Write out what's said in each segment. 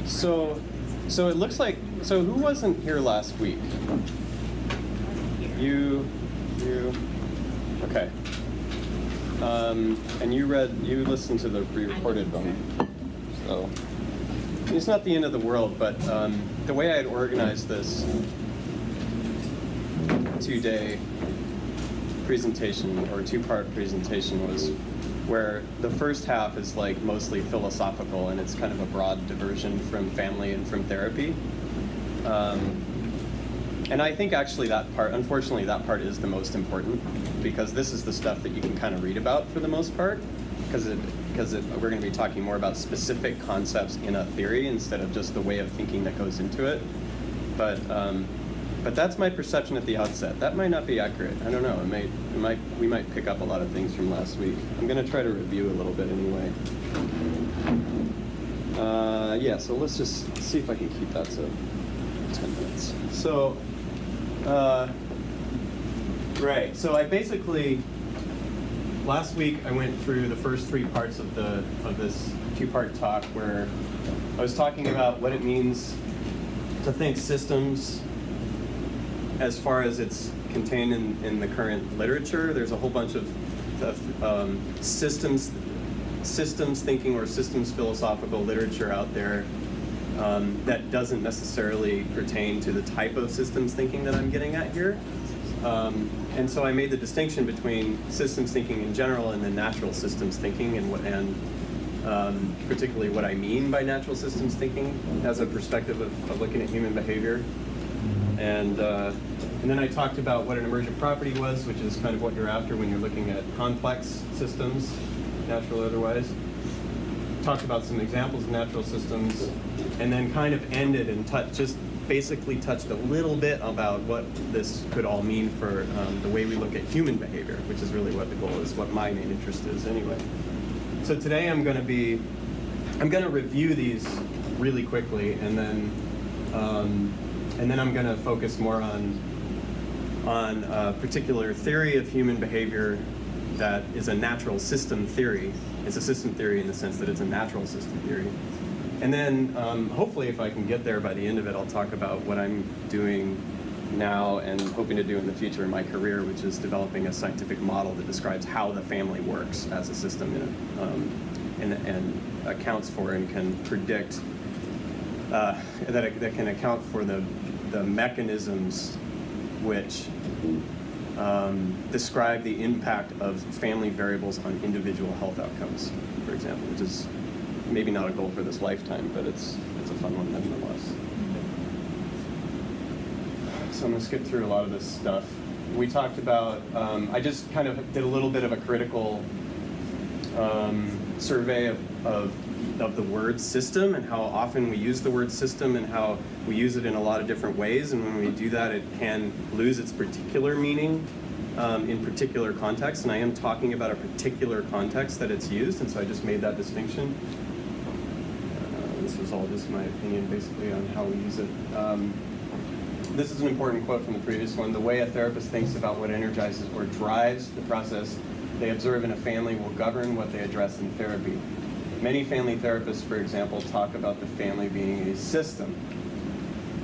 So it looks like, so who wasn't here last week? You, okay. And you listened to the pre-recorded one. So it's not the end of the world, but the way I had organized this 2-day presentation or 2-part presentation was where the first half is like mostly philosophical and it's kind of a broad diversion from family and from therapy. And I think actually that part, unfortunately, that part is the most important because this is the stuff that you can kind of read about for the most part because we're going to be talking more about specific concepts in a theory instead of just the way of thinking that goes into it. But that's my perception at the outset. That might not be accurate. I don't know. We might pick up a lot of things from last week. I'm going to try to review a little bit anyway. Yeah, so let's just see if I can keep that to 10 minutes. So, right. So I basically, last week I went through the first 3 parts of this 2-part talk where I was talking about what it means to think systems as far as it's contained in the current literature. There's a whole bunch of systems thinking or systems philosophical literature out there that doesn't necessarily pertain to the type of systems thinking that I'm getting at here. And so I made the distinction between systems thinking in general and then natural systems thinking and particularly what I mean by natural systems thinking as a perspective of looking at human behavior. And then I talked about what an emergent property was, which is kind of what you're after when you're looking at complex systems, natural or otherwise. Talked about some examples of natural systems, and then kind of ended and just basically touched a little bit about what this could all mean for the way we look at human behavior, which is really what the goal is, what my main interest is anyway. So today I'm going to review these really quickly, and then I'm going to focus more on a particular theory of human behavior that is a natural system theory. It's a system theory in the sense that it's a natural system theory. And then hopefully if I can get there by the end of it, I'll talk about what I'm doing now and hoping to do in the future in my career, which is developing a scientific model that describes how the family works as a system and accounts for and can predict, that can account for the mechanisms which describe the impact of family variables on individual health outcomes, for example, which is maybe not a goal for this lifetime, but it's a fun one nonetheless. So I'm going to skip through a lot of this stuff. We talked about, I just kind of did a little bit of a critical survey of the word system and how often we use the word system and how we use it in a lot of different ways, and when we do that it can lose its particular meaning in particular contexts, and I am talking about a particular context that it's used, and so I just made that distinction. This was all just my opinion basically on how we use it. This is an important quote from the previous one. The way a therapist thinks about what energizes or drives the process they observe in a family will govern what they address in therapy. Many family therapists, for example, talk about the family being a system.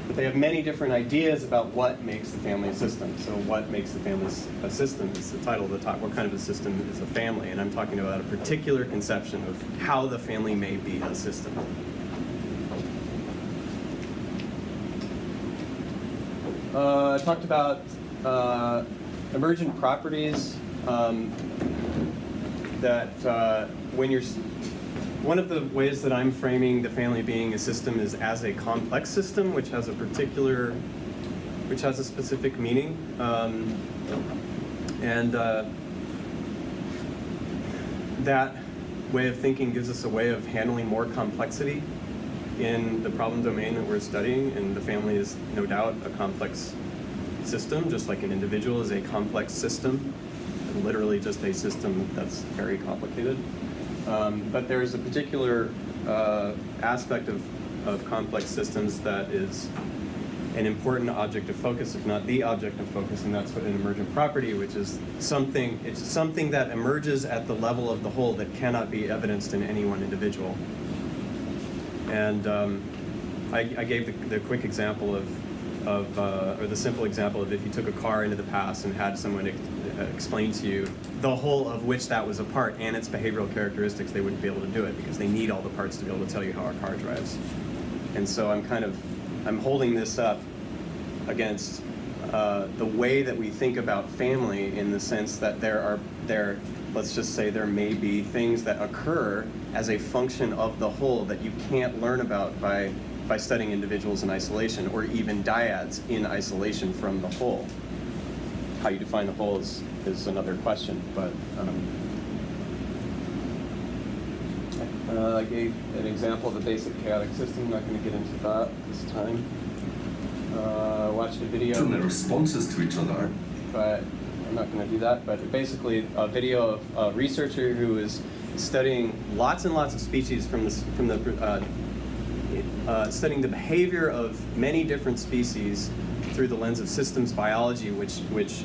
But they have many different ideas about what makes the family a system. So what makes the family a system is the title of the talk. What kind of a system is a family? And I'm talking about a particular conception of how the family may be a system. I talked about emergent properties that when you're... One of the ways that I'm framing the family being a system is as a complex system, which has a specific meaning. That way of thinking gives us a way of handling more complexity in the problem domain that we're studying, and the family is no doubt a complex system, just like an individual is a complex system, literally just a system that's very complicated. But there's a particular aspect of complex systems that is an important object of focus, if not the object of focus, and that's what an emergent property, which is something, it's something that emerges at the level of the whole that cannot be evidenced in any one individual. And I gave the quick example or the simple example of if you took a car into the past and had someone explain to you the whole of which that was a part and its behavioral characteristics, they wouldn't be able to do it because they need all the parts to be able to tell you how a car drives. And so I'm holding this up against the way that we think about family, in the sense that let's just say there may be things that occur as a function of the whole that you can't learn about by studying individuals in isolation, or even dyads in isolation from the whole. How you define the whole is another question, but I gave an example of a basic chaotic system. I'm not going to get into that this time. Watched a video. Different responses to each other. But I'm not going to do that. But basically, a video of a researcher who is studying lots and lots of species studying the behavior of many different species through the lens of systems biology, which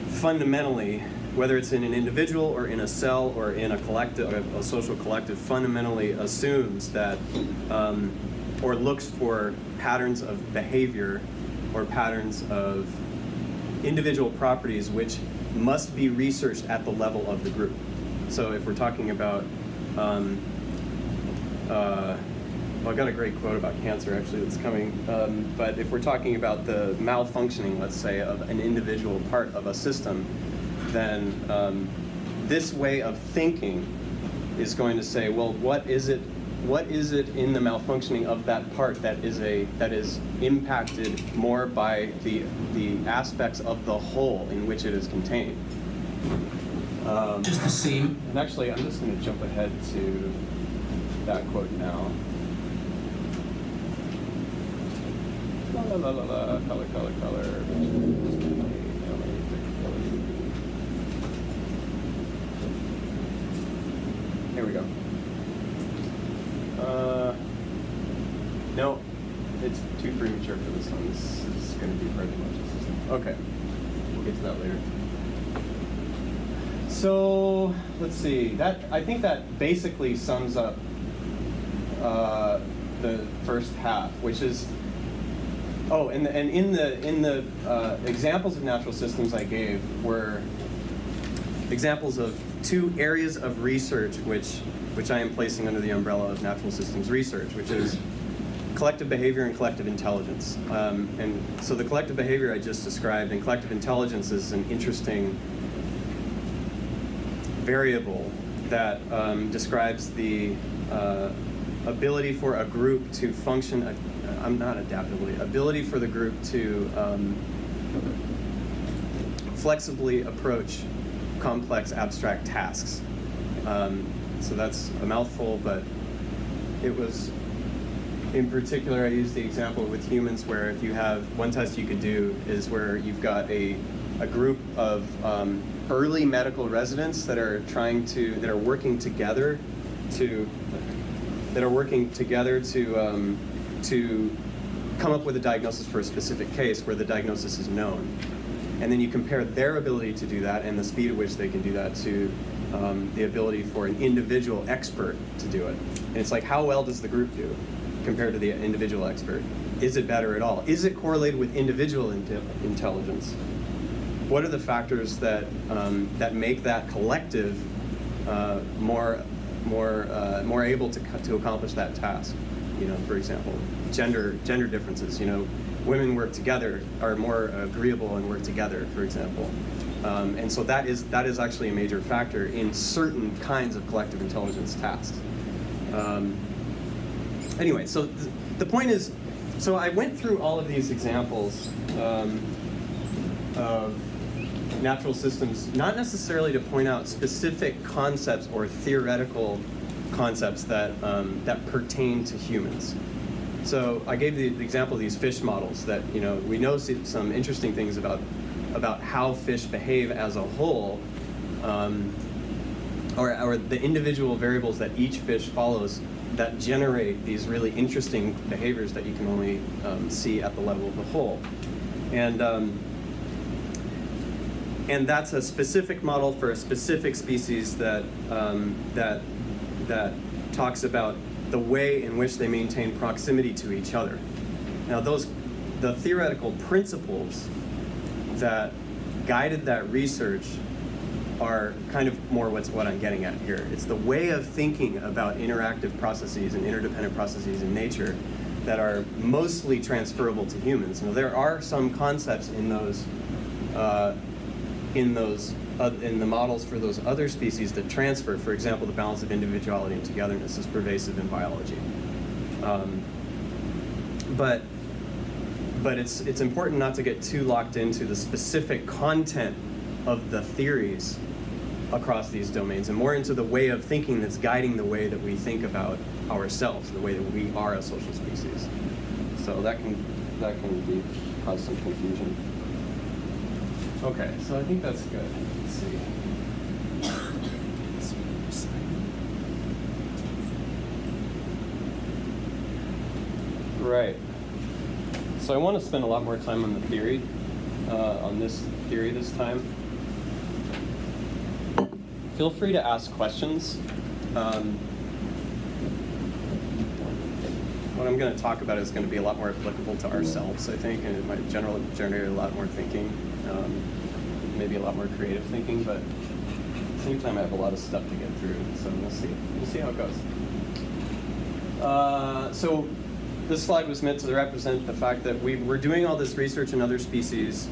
fundamentally, whether it's in an individual or in a cell or in a collective, a social collective, fundamentally assumes that, or looks for patterns of behavior or patterns of individual properties which must be researched at the level of the group. So if we're talking about, well, I got a great quote about cancer actually that's coming, but if we're talking about the malfunctioning, let's say, of an individual part of a system, then this way of thinking is going to say, well, what is it in the malfunctioning of that part that is impacted more by the aspects of the whole in which it is contained? Just the same. And actually, I'm just going to jump ahead to that quote now. La la la la, color. Here we go. No, it's too premature for this one. This is going to be pretty much a system. Okay, we'll get to that later. So let's see. I think that basically sums up the first half, which is. Oh, and in the examples of natural systems I gave were examples of two areas of research which I am placing under the umbrella of natural systems research, which is collective behavior and collective intelligence. And so the collective behavior I just described, and collective intelligence is an interesting variable that describes the ability for a group to function. Ability for the group to flexibly approach complex abstract tasks. So that's a mouthful, but it was, in particular, I used the example with humans where if you have, one test you could do is where you've got a group of early medical residents that are working together to come up with a diagnosis for a specific case where the diagnosis is known. And then you compare their ability to do that and the speed at which they can do that to the ability for an individual expert to do it. And it's like, how well does the group do compared to the individual expert? Is it better at all? Is it correlated with individual intelligence? What are the factors that make that collective more able to accomplish that task? For example, gender differences. Women work together, are more agreeable and work together, for example. And so that is actually a major factor in certain kinds of collective intelligence tasks. Anyway, so the point is, so I went through all of these examples of natural systems, not necessarily to point out specific concepts or theoretical concepts that pertain to humans. So I gave the example of these fish models that we know some interesting things about how fish behave as a whole or the individual variables that each fish follows that generate these really interesting behaviors that you can only see at the level of the whole. And that's a specific model for a specific species that talks about the way in which they maintain proximity to each other. Now the theoretical principles that guided that research are kind of more what I'm getting at here. It's the way of thinking about interactive processes and interdependent processes in nature that are mostly transferable to humans. Now there are some concepts in the models for those other species that transfer. For example, the balance of individuality and togetherness is pervasive in biology. But it's important not to get too locked into the specific content of the theories across these domains, and more into the way of thinking that's guiding the way that we think about ourselves, the way that we are a social species. So that can cause some confusion. Okay, so I think that's good. Let's see. Right. So I want to spend a lot more time on the theory, on this theory this time. Feel free to ask questions. What I'm going to talk about is going to be a lot more applicable to ourselves, I think, and it might generate a lot more thinking, maybe a lot more creative thinking, but at the same time I have a lot of stuff to get through, so we'll see. We'll see how it goes. So this slide was meant to represent the fact that we're doing all this research in other species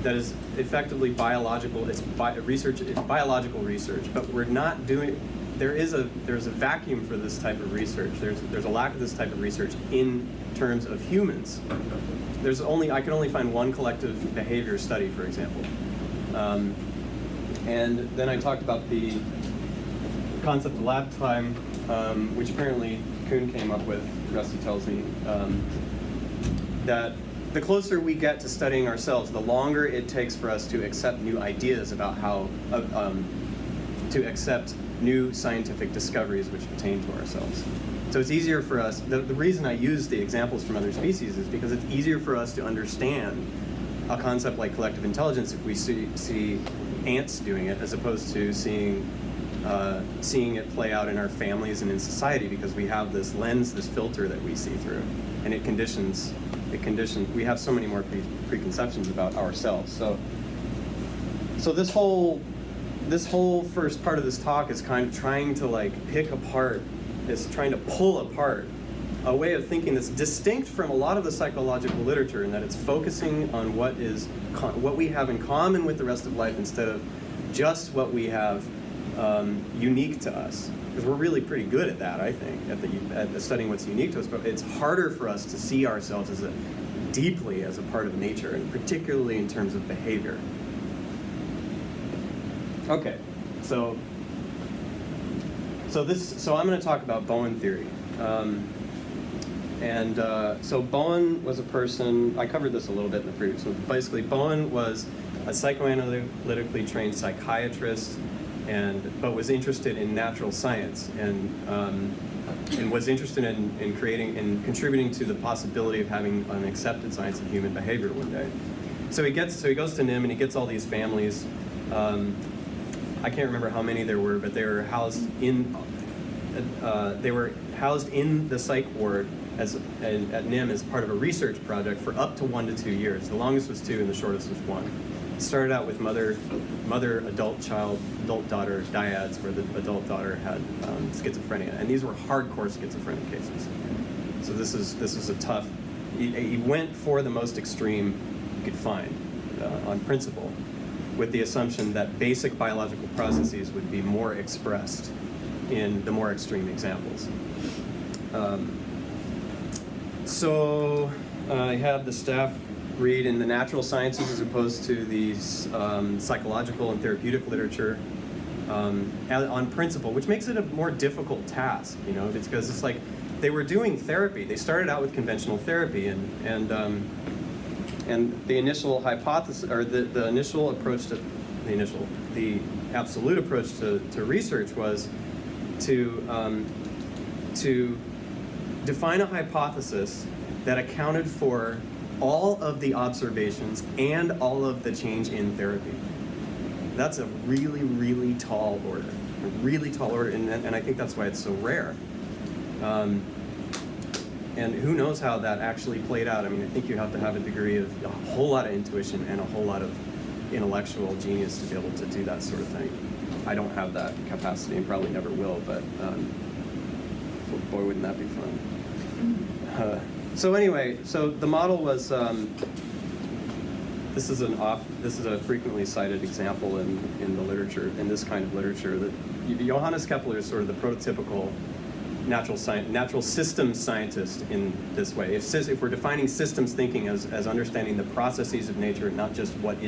that is effectively biological. It's biological research, but we're not doing. There's a vacuum for this type of research. There's a lack of this type of research in terms of humans. I can only find one collective behavior study, for example. And then I talked about the concept of lab time, which apparently Kuhn came up with. Rusty tells me that the closer we get to studying ourselves, the longer it takes for us to accept new ideas about how to accept new scientific discoveries which pertain to ourselves. So it's easier for us, the reason I use the examples from other species is because it's easier for us to understand a concept like collective intelligence if we see ants doing it, as opposed to seeing it play out in our families and in society, because we have this lens, this filter that we see through, and it conditions, we have so many more preconceptions about ourselves. So this whole first part of this talk is kind of trying to trying to pull apart a way of thinking that's distinct from a lot of the psychological literature, in that it's focusing on what we have in common with the rest of life instead of just what we have unique to us. Because we're really pretty good at that, I think, at studying what's unique to us, but it's harder for us to see ourselves deeply as a part of nature, and particularly in terms of behavior. Okay, so I'm going to talk about Bowen theory. So Bowen was a person, I covered this a little bit in the previous one. Basically, Bowen was a psychoanalytically trained psychiatrist, but was interested in natural science, and was interested in creating and contributing to the possibility of having an accepted science of human behavior one day. So he goes to NIM and he gets all these families. I can't remember how many there were, but they were housed in the psych ward at NIM as part of a research project for up to 1 to 2 years. The longest was 2 and the shortest was 1. It started out with mother, adult daughter dyads, where the adult daughter had schizophrenia, and these were hardcore schizophrenic cases. So this is a tough. He went for the most extreme he could find on principle, with the assumption that basic biological processes would be more expressed in the more extreme examples. So I had the staff read in the natural sciences as opposed to these psychological and therapeutic literature on principle, which makes it a more difficult task, it's because it's like they were doing therapy. They started out with conventional therapy, and the initial hypothesis, or the the absolute approach to research was to define a hypothesis that accounted for all of the observations and all of the change in therapy. That's a really, really tall order. A really tall order, and I think that's why it's so rare. And who knows how that actually played out. I mean, I think you have to have a degree of a whole lot of intuition and a whole lot of intellectual genius to be able to do that sort of thing. I don't have that capacity and probably never will, but boy, wouldn't that be fun. So anyway, so the model was, this is a frequently cited example in the literature, in this kind of literature, that Johannes Kepler is sort of the prototypical natural systems scientist in this way. If we're defining systems thinking as understanding the processes of nature, not just what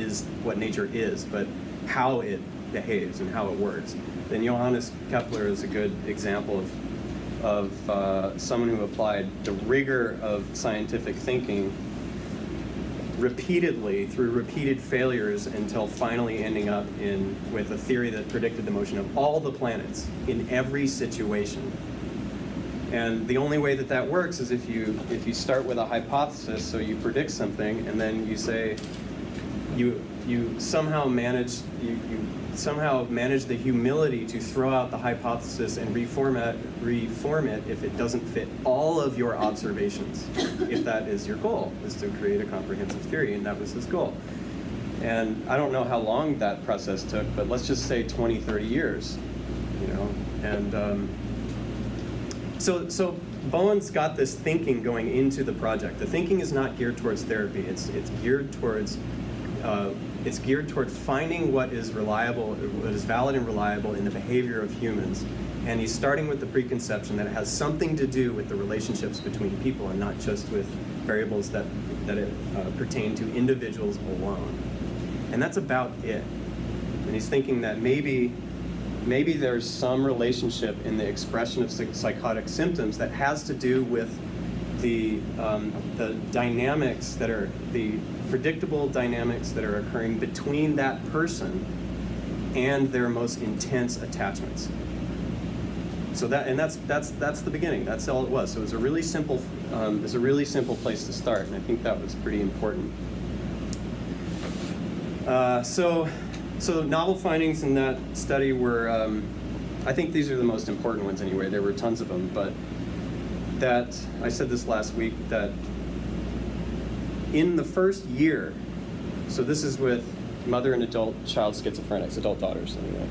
nature is, but how it behaves and how it works, then Johannes Kepler is a good example of someone who applied the rigor of scientific thinking repeatedly through repeated failures until finally ending up with a theory that predicted the motion of all the planets in every situation. And the only way that works is if you start with a hypothesis, so you predict something, and then you say you somehow manage the humility to throw out the hypothesis and reform it if it doesn't fit all of your observations. If that is your goal, is to create a comprehensive theory, and that was his goal. And I don't know how long that process took, but let's just say 20, 30 years, and so Bowen's got this thinking going into the project. The thinking is not geared towards therapy. It's geared toward finding what is reliable, what is valid and reliable in the behavior of humans. And he's starting with the preconception that it has something to do with the relationships between people and not just with variables that pertain to individuals alone. And that's about it. And he's thinking that maybe there's some relationship in the expression of psychotic symptoms that has to do with the dynamics that are the predictable dynamics that are occurring between that person and their most intense attachments. So that's the beginning. That's all it was. So it was a really simple place to start, and I think that was pretty important. So novel findings in that study were, I think these are the most important ones anyway. There were tons of them, but that, I said this last week, that in the first year, so this is with mother and child schizophrenics, adult daughters anyway.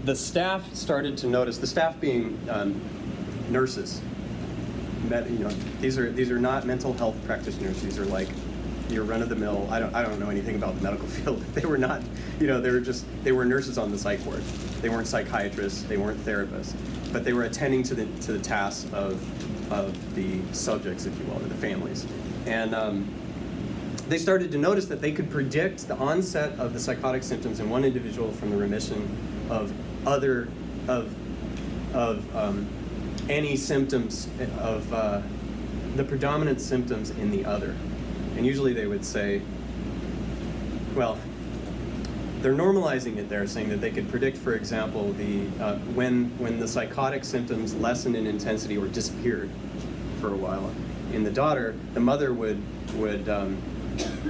The staff started to notice, the staff being nurses. These are not mental health practitioners. These are like your run-of-the-mill. I don't know anything about the medical field. They were not, they were nurses on the psych ward. They weren't psychiatrists. They weren't therapists, but they were attending to the tasks of the subjects, if you will, or the families. And they started to notice that they could predict the onset of the psychotic symptoms in one individual from the remission of any symptoms of the predominant symptoms in the other. And usually they would say, well, they're normalizing it there, saying that they could predict, for example, when the psychotic symptoms lessened in intensity or disappeared for a while. In the daughter, the mother would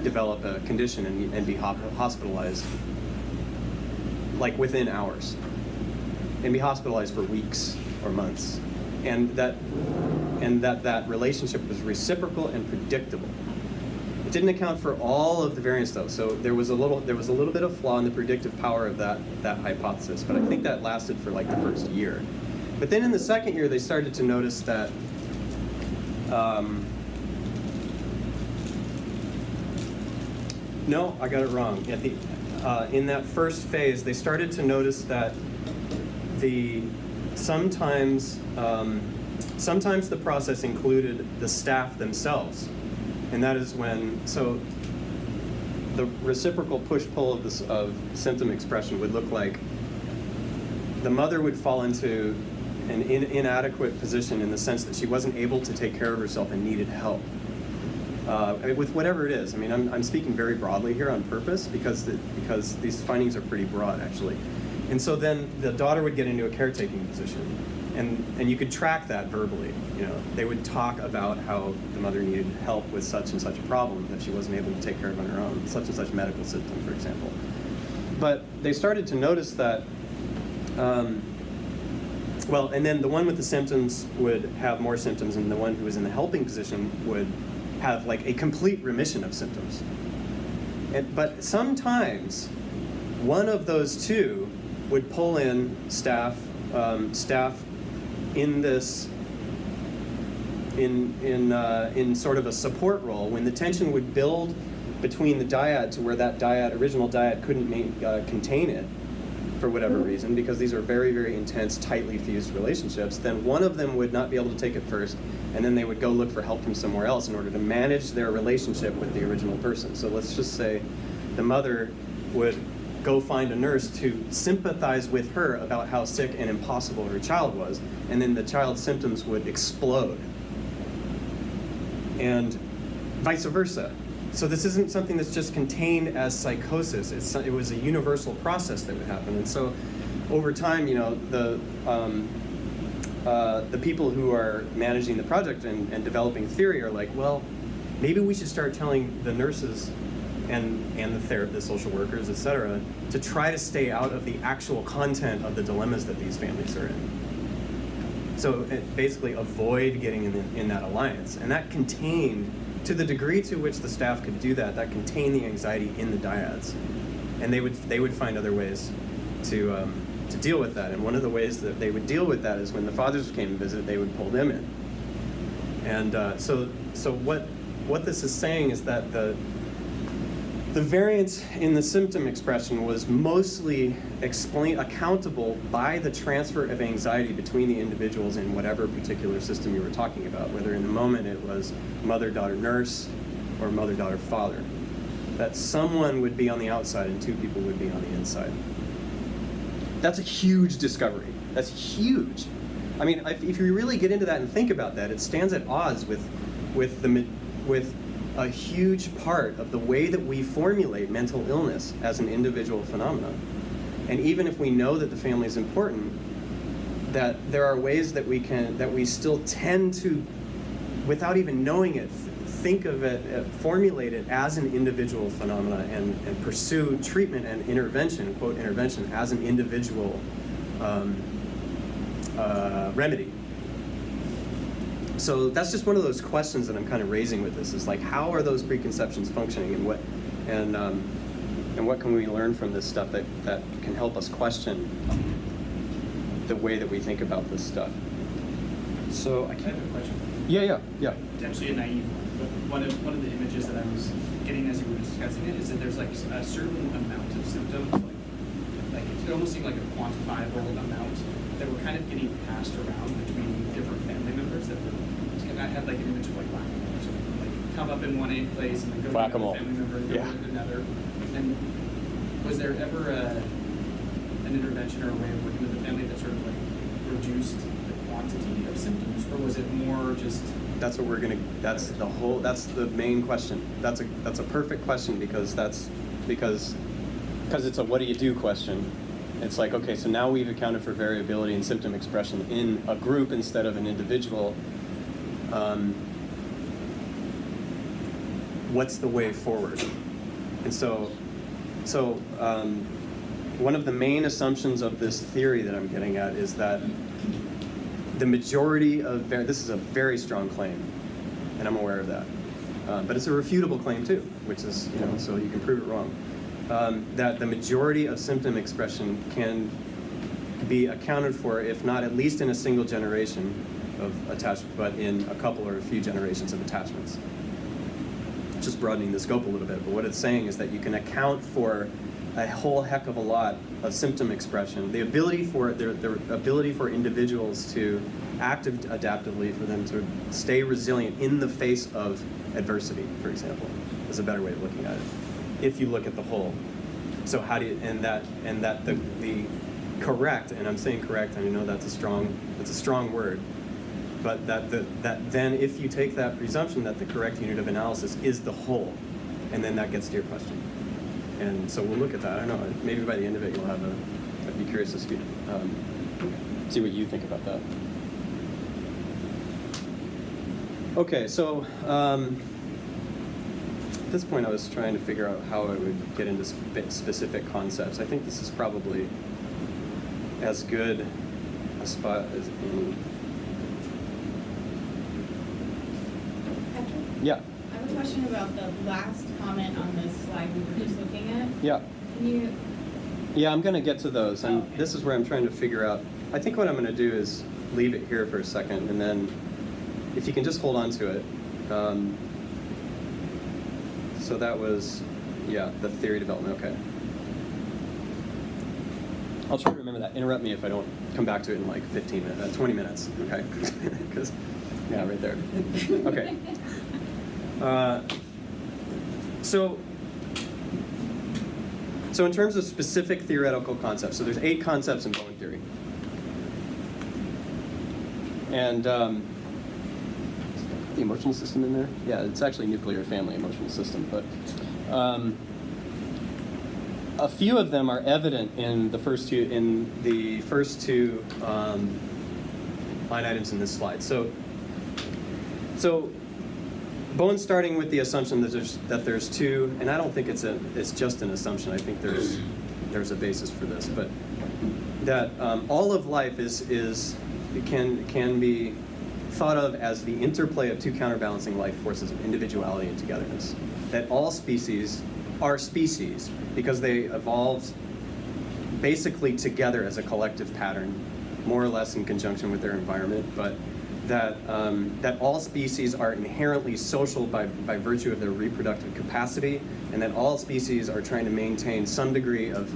develop a condition and be hospitalized, like within hours, and be hospitalized for weeks or months, and that relationship was reciprocal and predictable. It didn't account for all of the variance, though, so there was a little bit of flaw in the predictive power of that hypothesis, but I think that lasted for like the first year. But then in the second year, they started to notice that no, I got it wrong. In that first phase, they started to notice that sometimes the process included the staff themselves. And that is when, so the reciprocal push-pull of symptom expression would look like the mother would fall into an inadequate position in the sense that she wasn't able to take care of herself and needed help. with whatever it is. I mean, I'm speaking very broadly here on purpose because these findings are pretty broad, actually. And so then the daughter would get into a caretaking position, and you could track that verbally. You know, they would talk about how the mother needed help with such and such a problem that she wasn't able to take care of on her own, such and such medical symptom, for example. But they started to notice that, well, and then the one with the symptoms would have more symptoms, and the one who was in the helping position would have like a complete remission of symptoms. But sometimes one of those two would pull in staff in this in sort of a support role when the tension would build between the dyad to where that original dyad couldn't contain it for whatever reason, because these are very, very intense, tightly fused relationships. Then one of them would not be able to take it first, and then they would go look for help from somewhere else in order to manage their relationship with the original person. So let's just say the mother would go find a nurse to sympathize with her about how sick and impossible her child was, and then the child's symptoms would explode, and vice versa. So this isn't something that's just contained as psychosis. It was a universal process that would happen. And so over time, you know, the people who are managing the project and developing theory are like, well, maybe we should start telling the nurses and the therapists, the social workers, et cetera, to try to stay out of the actual content of the dilemmas that these families are in. So basically avoid getting in that alliance. And that contained, to the degree to which the staff could do that, that contained the anxiety in the dyads. And they would find other ways to deal with that. And one of the ways that they would deal with that is when the fathers came to visit, they would pull them in. And so what this is saying is that the variance in the symptom expression was mostly accountable by the transfer of anxiety between the individuals in whatever particular system you were talking about, whether in the moment it was mother-daughter-nurse or mother-daughter-father. That someone would be on the outside and two people would be on the inside. That's a huge discovery. That's huge. I mean, if you really get into that and think about that, it stands at odds with a huge part of the way that we formulate mental illness as an individual phenomenon. And even if we know that the family is important, that there are ways that we still tend to, without even knowing it, think of it, formulate it as an individual phenomena and pursue treatment and intervention, quote intervention, as an individual remedy. So that's just one of those questions that I'm kind of raising with this, is like, how are those preconceptions functioning, and what can we learn from this stuff that can help us question the way that we think about this stuff? So I have a question. Yeah. Potentially a naive one. But one of the images that I was getting as you were discussing it is that there's like a certain amount of symptoms, like it almost seemed like a quantifiable amount that were kind of getting passed around between different family members that were. I had like an image of like whack-a-mole or something, like come up in one place and then go to another family member and go to another. And was there ever an intervention or a way of working with the family that sort of like reduced the quantity of symptoms, or was it more just? That's what we're gonna. That's the main question. That's a perfect question because it's a what do you do question. It's like, okay, so now we've accounted for variability in symptom expression in a group instead of an individual. What's the way forward? And so one of the main assumptions of this theory that I'm getting at is that the majority of, this is a very strong claim, and I'm aware of that, but it's a refutable claim too, which is, you know, so you can prove it wrong, that the majority of symptom expression can be accounted for, if not at least in a single generation of attachment, but in a couple or a few generations of attachments. Just broadening the scope a little bit, but what it's saying is that you can account for a whole heck of a lot of symptom expression, the ability for individuals to act adaptively, for them to stay resilient in the face of adversity, for example, is a better way of looking at it, if you look at the whole. So how do you, and that the correct, and I'm saying correct, and I know that's a strong word, but that then if you take that presumption that the correct unit of analysis is the whole, and then that gets to your question. And so we'll look at that. I don't know, maybe by the end of it you'll have I'd be curious to see what you think about that. Okay, so at this point I was trying to figure out how I would get into specific concepts. I think this is probably as good a spot as any. Patrick? Yeah. I have a question about the last comment on this slide we were just looking at. Yeah. Can you? Yeah, I'm going to get to those, and Okay. this is where I'm trying to figure out. I think what I'm going to do is leave it here for a second, and then if you can just hold on to it. So that was, yeah, the theory development. Okay. I'll try to remember that. Interrupt me if I don't come back to it in like 20 minutes. Okay. Because, yeah, right there. Okay. So in terms of specific theoretical concepts, so there's 8 concepts in Bowen theory. And the emotional system in there? Yeah, it's actually nuclear family emotional system, but a few of them are evident in the first two line items in this slide. So Bowen's starting with the assumption that there's two, and I don't think it's just an assumption. I think there's a basis for this, but that all of life can be thought of as the interplay of two counterbalancing life forces of individuality and togetherness. That all species are species because they evolved basically together as a collective pattern, more or less in conjunction with their environment, but that all species are inherently social by virtue of their reproductive capacity, and that all species are trying to maintain some degree of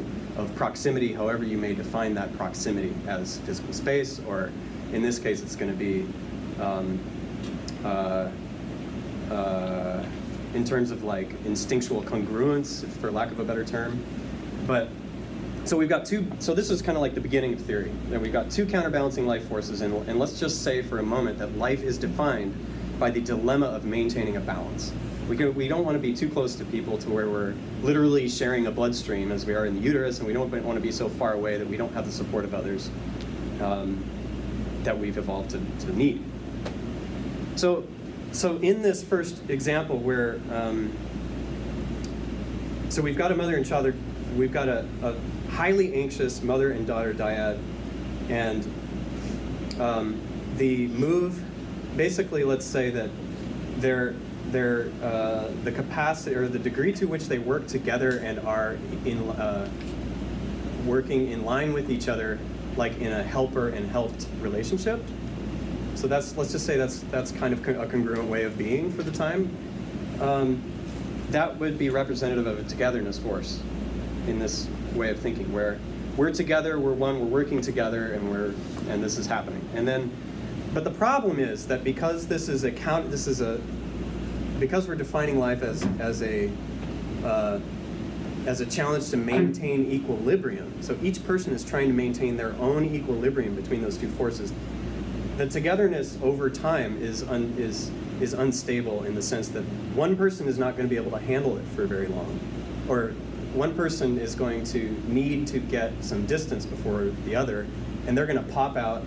proximity, however you may define that proximity, as physical space, or in this case it's going to be in terms of like instinctual congruence, for lack of a better term. But so we've got two, so this is kind of like the beginning of theory. And we've got two counterbalancing life forces, and let's just say for a moment that life is defined by the dilemma of maintaining a balance. We don't want to be too close to people to where we're literally sharing a bloodstream as we are in the uterus, and we don't want to be so far away that we don't have the support of others that we've evolved to need. So in this first example where, so we've got a mother and child, we've got a highly anxious mother and daughter dyad, and the move, basically let's say that the capacity or the degree to which they work together and are working in line with each other, like in a helper and helped relationship. So let's just say that's kind of a congruent way of being for the time. That would be representative of a togetherness force in this way of thinking, where we're together, we're one, we're working together, and this is happening. And then, but the problem is that because because we're defining life as a challenge to maintain equilibrium. So each person is trying to maintain their own equilibrium between those two forces. The togetherness over time is unstable in the sense that one person is not going to be able to handle it for very long, or one person is going to need to get some distance before the other, and they're going to pop out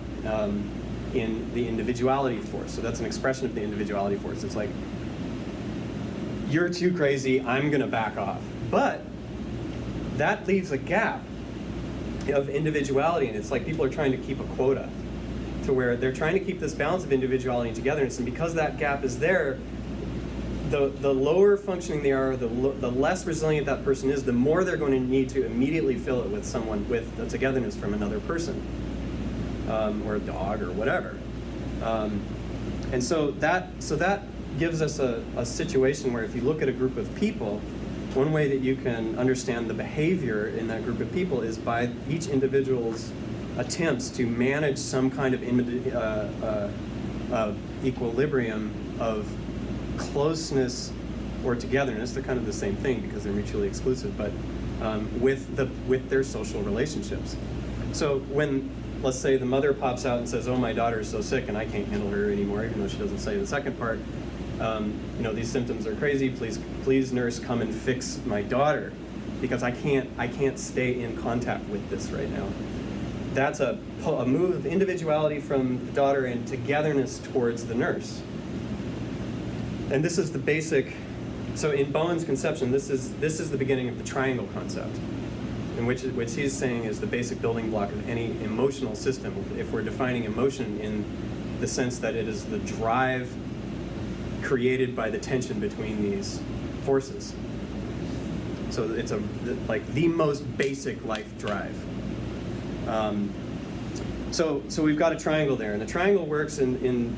in the individuality force. So that's an expression of the individuality force. It's like, you're too crazy, I'm going to back off. But that leaves a gap of individuality, and it's like people are trying to keep a quota, to where they're trying to keep this balance of individuality and togetherness, and because that gap is there, the lower functioning they are, the less resilient that person is, the more they're going to need to immediately fill it with someone with the togetherness from another person, or a dog or whatever. And so that gives us a situation where if you look at a group of people, one way that you can understand the behavior in that group of people is by each individual's attempts to manage some kind of equilibrium of closeness or togetherness. They're kind of the same thing because they're mutually exclusive, but with their social relationships. So when let's say the mother pops out and says, "Oh, my daughter is so sick and I can't handle her anymore," even though she doesn't say the second part. You know, these symptoms are crazy. Please, nurse, come and fix my daughter, because I can't stay in contact with this right now. That's a move of individuality from the daughter and togetherness towards the nurse. And this is the basic. So in Bowen's conception, this is the beginning of the triangle concept, in which he's saying is the basic building block of any emotional system. If we're defining emotion in the sense that it is the drive created by the tension between these forces. So it's like the most basic life drive. So we've got a triangle there, and the triangle works in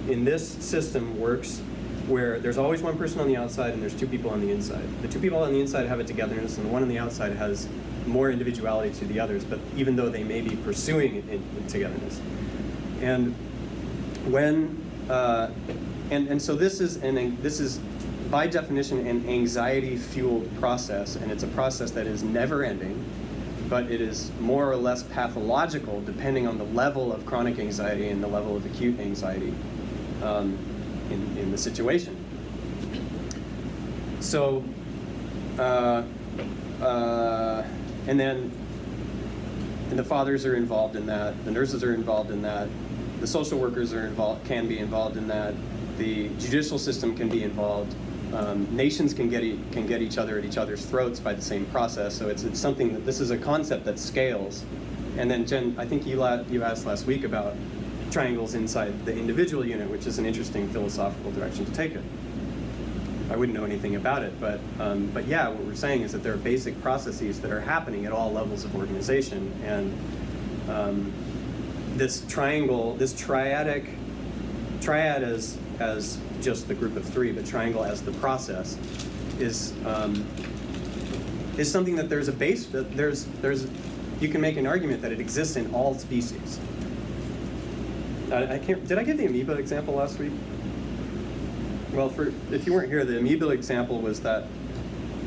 this system works where there's always one person on the outside and there's two people on the inside. The two people on the inside have a togetherness, and the one on the outside has more individuality to the others, but even though they may be pursuing it in togetherness. And when so this is by definition an anxiety-fueled process, and it's a process that is never ending, but it is more or less pathological depending on the level of chronic anxiety and the level of acute anxiety in the situation. So, and the fathers are involved in that, the nurses are involved in that, the social workers can be involved in that, the judicial system can be involved. Nations can get each other at each other's throats by the same process. So it's something that this is a concept that scales. And then Jen, I think you asked last week about triangles inside the individual unit, which is an interesting philosophical direction to take it. I wouldn't know anything about it, but yeah, what we're saying is that there are basic processes that are happening at all levels of organization, and this triangle, this triad as just the group of three, but triangle as the process is something that there's a base, that you can make an argument that it exists in all species. Did I give the amoeba example last week? Well, if you weren't here, the amoeba example was that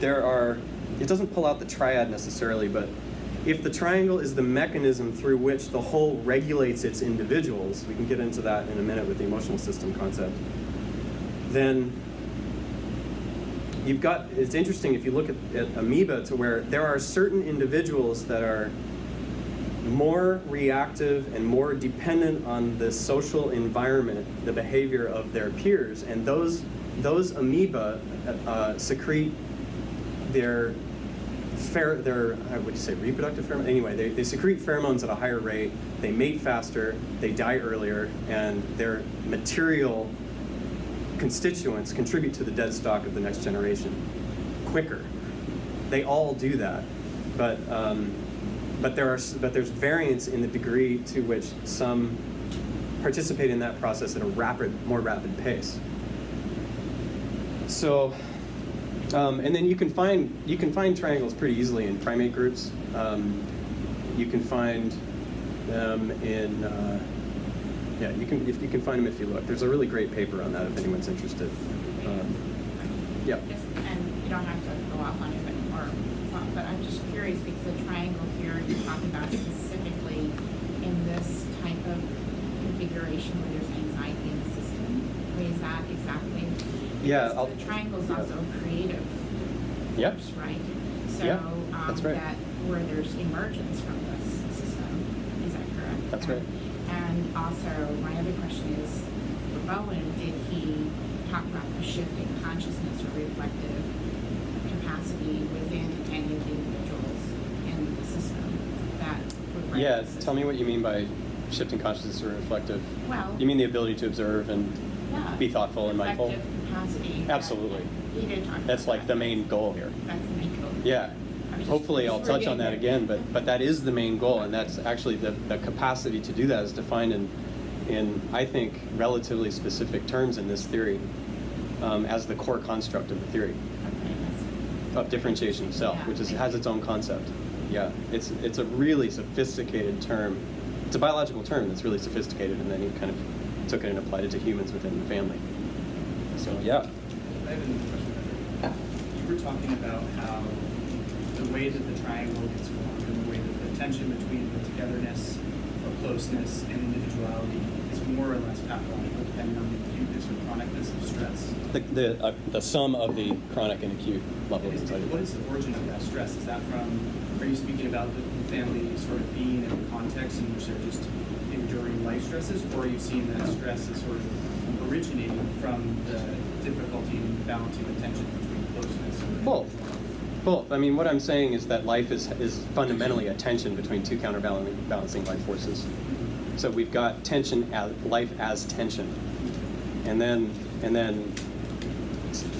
it doesn't pull out the triad necessarily, but if the triangle is the mechanism through which the whole regulates its individuals, we can get into that in a minute with the emotional system concept, then it's interesting if you look at amoeba, to where there are certain individuals that are more reactive and more dependent on the social environment, the behavior of their peers, and those amoeba secrete their reproductive pheromones? Anyway, they secrete pheromones at a higher rate, they mate faster, they die earlier, and their material constituents contribute to the dead stock of the next generation quicker. They all do that, but there's variance in the degree to which some participate in that process at a more rapid pace. So, and then you can find triangles pretty easily in primate groups. You can find them in you can find them if you look. There's a really great paper on that if anyone's interested. Yeah. And you don't have to go off on it but I'm just curious, because the triangle here you talk about specifically in this type of configuration where there's anxiety in the system. Where is that exactly? Yeah, the triangle is also a creative force, right? So that's right. That where there's emergence from this system, is that correct? That's right. And also, my other question is, for Bowen, did he talk about a shift in consciousness or reflective capacity within any of the individuals in the system that would bring the system? Tell me what you mean by shifting consciousness or reflective. Well, you mean the ability to observe and be thoughtful and mindful? Reflective capacity. Absolutely. He did talk about That's like that. the main goal here. That's the main goal. Yeah. Hopefully I'll touch on that again, but that is the main goal, and that's actually the capacity to do that is defined in I think, relatively specific terms in this theory as the core construct of the theory of differentiation of self, which has its own concept. Yeah, it's a really sophisticated term. It's a biological term that's really sophisticated, and then he kind of took it and applied it to humans within the family. So, yeah. I have another question. You were talking about how the way that the triangle gets formed and the way that the tension between the togetherness or closeness and individuality is more or less pathological depending on the acuteness or chronicness of stress. The sum of the chronic and acute level of anxiety. What is the origin of that stress? Is that from, are you speaking about the family sort of being in a context in which they're just enduring life stresses, or are you seeing that stress as sort of originating from the difficulty in balancing the tension between closeness and Both. I mean, what I'm saying is that life is fundamentally a tension between two counterbalancing life forces. So we've got tension, life as tension, and then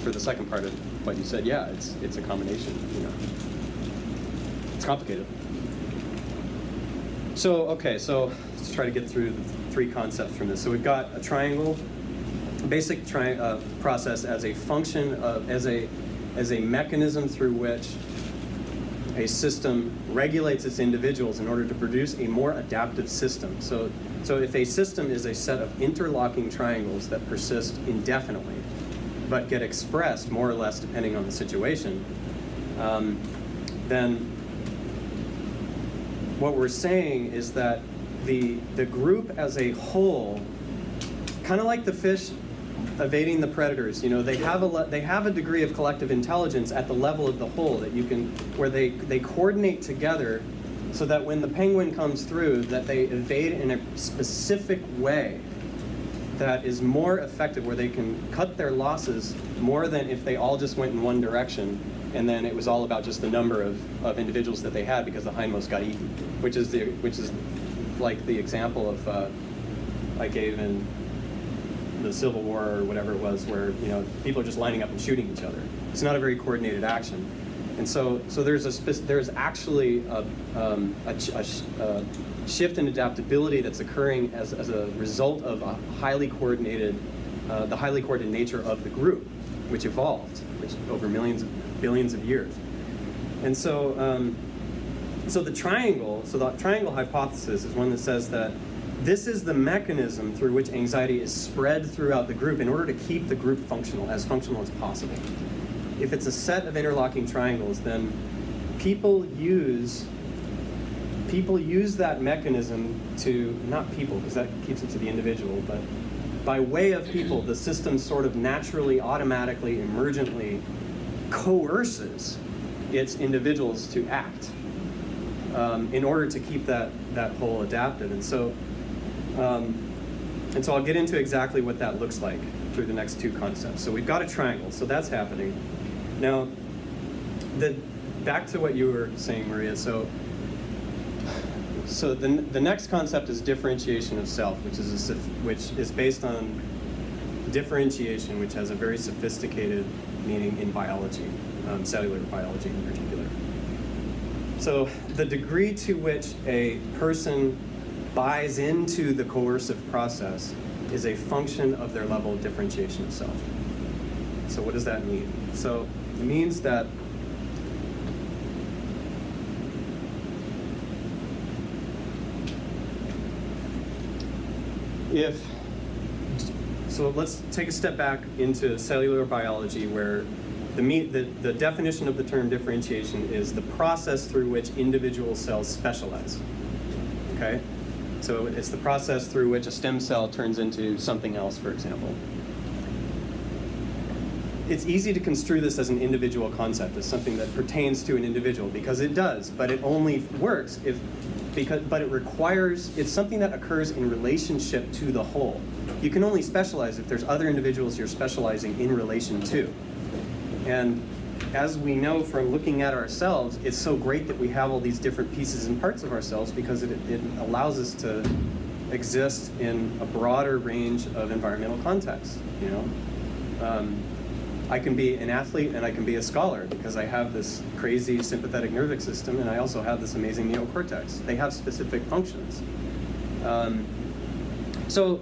for the second part of what you said, yeah, it's a combination. You know, it's complicated. So let's try to get through the three concepts from this. So we've got a triangle, basic process as a function of as a mechanism through which a system regulates its individuals in order to produce a more adaptive system. So if a system is a set of interlocking triangles that persist indefinitely, but get expressed more or less depending on the situation, then what we're saying is that the group as a whole, kind of like the fish evading the predators, you know, they have a degree of collective intelligence at the level of the whole that you can, where they coordinate together so that when the penguin comes through, that they evade in a specific way that is more effective, where they can cut their losses more than if they all just went in one direction and then it was all about just the number of individuals that they had because the hindmost got eaten, which is like the example of I gave in the Civil War or whatever it was, where, you know, people are just lining up and shooting each other. It's not a very coordinated action, and so there's actually a shift in adaptability that's occurring as a result of a highly coordinated, the highly coordinated nature of the group, which evolved over billions of years, and so the triangle hypothesis is one that says that this is the mechanism through which anxiety is spread throughout the group in order to keep the group functional as possible. If it's a set of interlocking triangles, then people use that mechanism to, not people, because that keeps it to the individual, but by way of people, the system sort of naturally, automatically, emergently coerces its individuals to act in order to keep that whole adapted. And so I'll get into exactly what that looks like through the next two concepts. So we've got a triangle, so that's happening. Now, back to what you were saying, Maria. So the next concept is differentiation of self, which is based on differentiation, which has a very sophisticated meaning in biology, cellular biology in particular. So the degree to which a person buys into the coercive process is a function of their level of differentiation of self. So what does that mean? So it means that so let's take a step back into cellular biology, where the definition of the term differentiation is the process through which individual cells specialize. Okay? So it's the process through which a stem cell turns into something else, for example. It's easy to construe this as an individual concept, as something that pertains to an individual, because it does, but it only works but it requires, it's something that occurs in relationship to the whole. You can only specialize if there's other individuals you're specializing in relation to. And as we know from looking at ourselves, it's so great that we have all these different pieces and parts of ourselves, because it allows us to exist in a broader range of environmental contexts, you know? I can be an athlete and I can be a scholar because I have this crazy sympathetic nervous system, and I also have this amazing neocortex. They have specific functions. So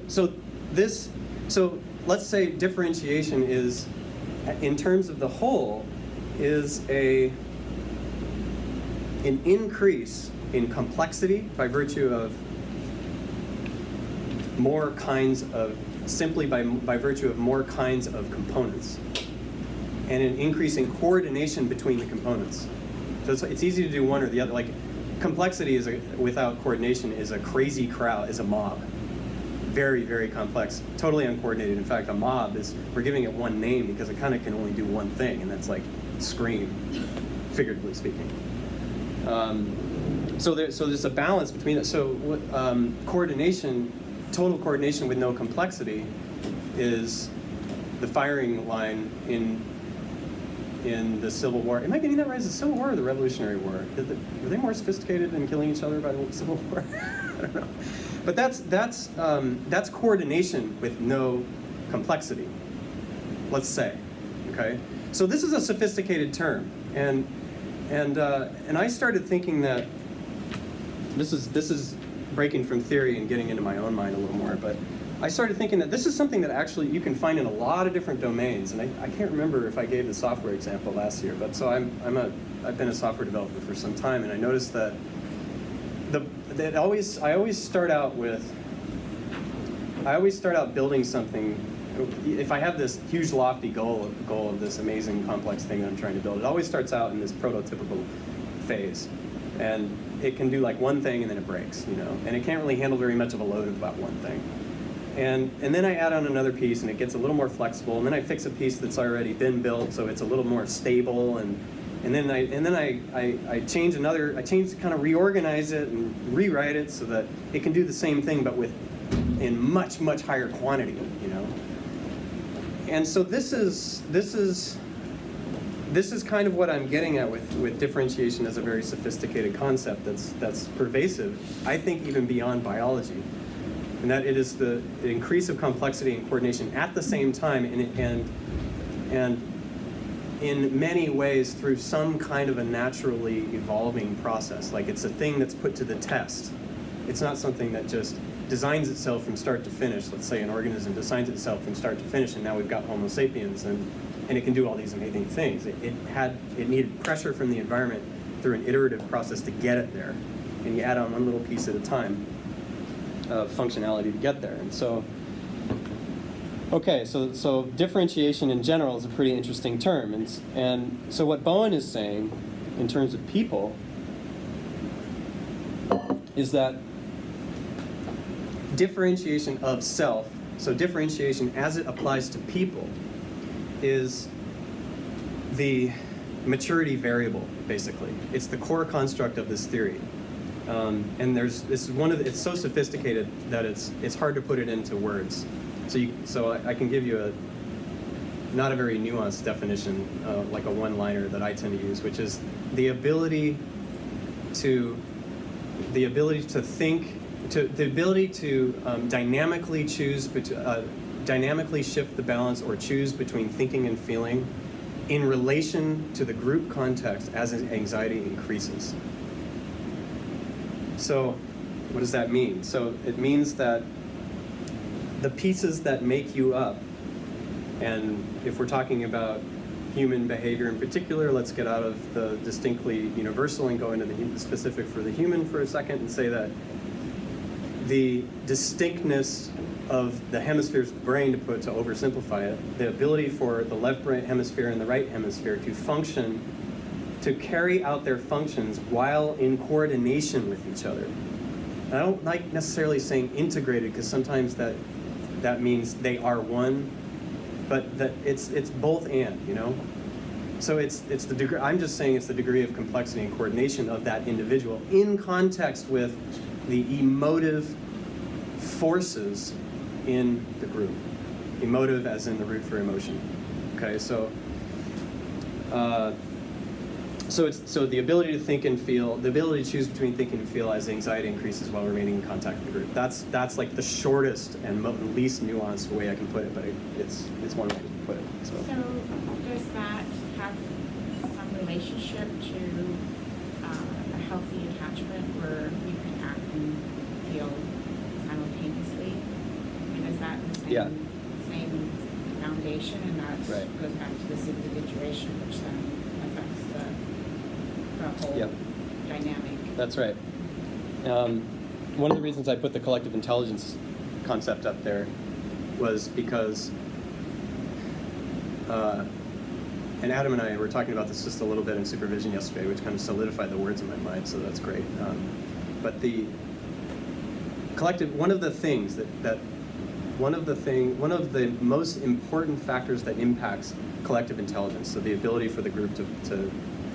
let's say differentiation is, in terms of the whole, is an increase in complexity by virtue of more kinds of, simply by virtue of more kinds of components, and an increase in coordination between the components. So it's easy to do one or the other. Like complexity without coordination is a crazy crowd, is a mob. Very, very complex, totally uncoordinated. In fact, a mob we're giving it one name because it kind of can only do one thing, and that's like scream, figuratively speaking. So there's a balance between it. So coordination, total coordination with no complexity, is the firing line in the Civil War. Am I getting that right? Is the Civil War or the Revolutionary War? Were they more sophisticated in killing each other by the Civil War? I don't know. But that's coordination with no complexity, let's say. Okay. So this is a sophisticated term, and I started thinking that this is breaking from theory and getting into my own mind a little more. But I started thinking that this is something that actually you can find in a lot of different domains, and I can't remember if I gave the software example last year. But so I've been a software developer for some time, and I noticed that I always start out building something. If I have this huge lofty goal of this amazing complex thing that I'm trying to build, it always starts out in this prototypical phase, and it can do like one thing and then it breaks, you know, and it can't really handle very much of a load of about one thing. And then I add on another piece and it gets a little more flexible, and then I fix a piece that's already been built so it's a little more stable, and then I change kind of reorganize it and rewrite it so that it can do the same thing but in much higher quantity, you know. And so this is kind of what I'm getting at with differentiation as a very sophisticated concept that's pervasive, I think, even beyond biology. And that it is the increase of complexity and coordination at the same time, and in many ways through some kind of a naturally evolving process. Like it's a thing that's put to the test. It's not something that just designs itself from start to finish. Let's say an organism designs itself from start to finish, and now we've got Homo sapiens, and it can do all these amazing things. It needed pressure from the environment through an iterative process to get it there, and you add on one little piece at a time of functionality to get there. And so, okay, so differentiation in general is a pretty interesting term, and so what Bowen is saying in terms of people is that differentiation of self, so differentiation as it applies to people, is the maturity variable, basically. It's the core construct of this theory. And it's so sophisticated that it's hard to put it into words. So I can give you not a very nuanced definition, like a one-liner that I tend to use, which is the ability to think, the ability to dynamically shift the balance or choose between thinking and feeling in relation to the group context as anxiety increases. So what does that mean? So it means that the pieces that make you up, and if we're talking about human behavior in particular, let's get out of the distinctly universal and go into the specific for the human for a second and say that the distinctness of the hemispheres of the brain, to oversimplify it, the ability for the left brain hemisphere and the right hemisphere to function, to carry out their functions while in coordination with each other. And I don't like necessarily saying integrated, because sometimes that means they are one, but that it's both and, you know? So it's the degree, I'm just saying it's the degree of complexity and coordination of that individual in context with the emotive forces in the group. Emotive as in the root for emotion. Okay, so the ability to think and feel, the ability to choose between thinking and feel as anxiety increases while remaining in contact with the group. That's like the shortest and least nuanced way I can put it, but it's one way to put it. So does that have some relationship to a healthy attachment where you can act and feel simultaneously? And is that the same foundation, and that right. goes back to this individuation, which then affects the whole dynamic? That's right. One of the reasons I put the collective intelligence concept up there was because and Adam and I were talking about this just a little bit in supervision yesterday, which kind of solidified the words in my mind, so that's great. But the collective, one of the most important factors that impacts collective intelligence, so the ability for the group to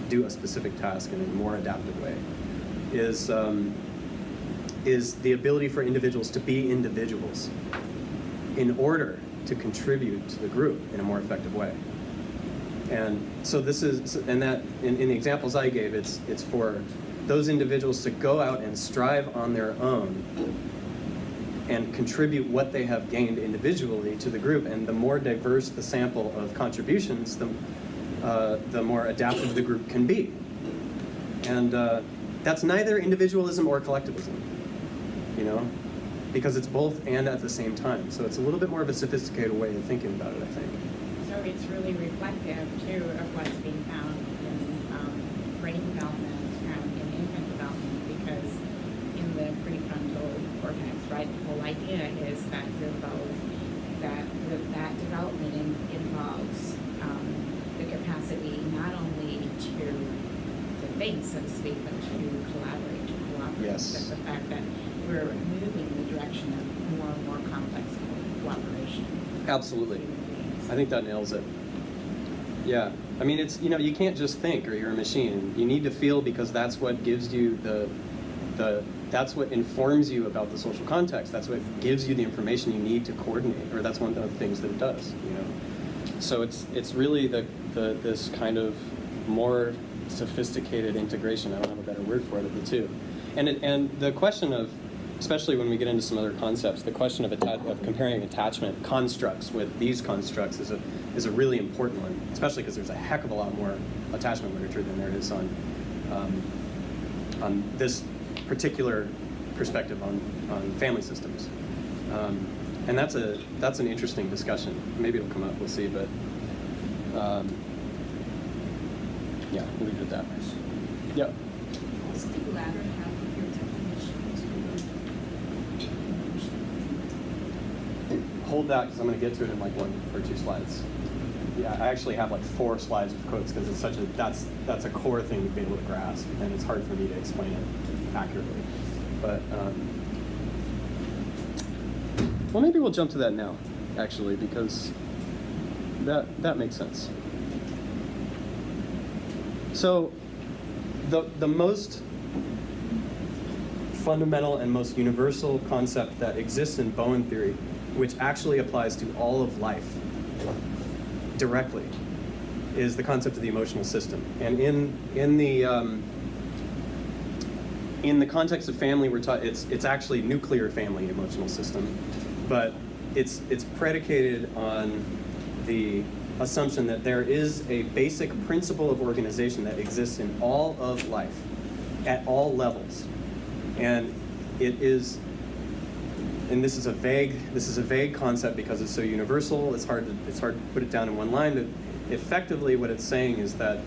do a specific task in a more adaptive way, is the ability for individuals to be individuals in order to contribute to the group in a more effective way. And so this is, and that in the examples I gave, it's for those individuals to go out and strive on their own and contribute what they have gained individually to the group. And the more diverse the sample of contributions, the more adaptive the group can be. And that's neither individualism or collectivism, you know, because it's both and at the same time. So it's a little bit more of a sophisticated way of thinking about it, I think. So it's really reflective, too, of what's being found in brain development and in infant development, because in the prefrontal cortex, right, the whole idea is that you're both, that development involves the capacity not only to think, so to speak, but to collaborate, to cooperate. Yes. But the fact that we're moving in the direction of more and more complex cooperation. Absolutely. I think that nails it. Yeah. I mean, it's, you know, you can't just think or you're a machine. You need to feel, because that's what gives you that's what informs you about the social context. That's what gives you the information you need to coordinate, or that's one of the things that it does, you know. So it's really this kind of more sophisticated integration, I don't have a better word for it, of the two. And the question of, especially when we get into some other concepts, the question of comparing attachment constructs with these constructs is a really important one, especially because there's a heck of a lot more attachment literature than there is on this particular perspective on family systems. And that's an interesting discussion. Maybe it'll come up, we'll see, but yeah, we'll leave it at that. Yep. What's the latter half of your definition? Hold that, because I'm going to get to it in like 1 or 2 slides. Yeah, I actually have like 4 slides with quotes, because it's that's a core thing to be able to grasp, and it's hard for me to explain it accurately. But well, maybe we'll jump to that now, actually, because that makes sense. So the most fundamental and most universal concept that exists in Bowen theory, which actually applies to all of life directly, is the concept of the emotional system. And in the context of family, we're taught it's actually nuclear family emotional system, but it's predicated on the assumption that there is a basic principle of organization that exists in all of life at all levels. And it is, and this is a vague concept because it's so universal, it's hard to put it down in one line, but effectively what it's saying is that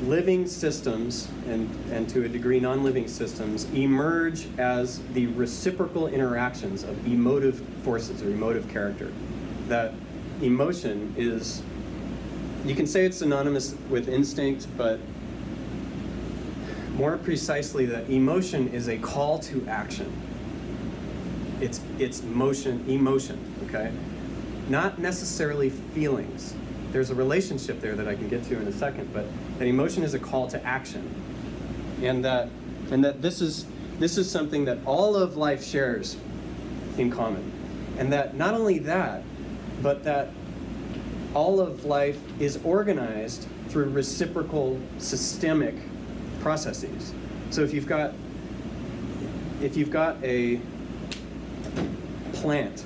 living systems, and to a degree non-living systems, emerge as the reciprocal interactions of emotive forces or emotive character. That emotion is, you can say it's synonymous with instinct, but more precisely that emotion is a call to action. It's emotion, okay? Not necessarily feelings. There's a relationship there that I can get to in a second, but that emotion is a call to action. And that this is something that all of life shares in common. And that not only that, but that all of life is organized through reciprocal systemic processes. So if you've got a plant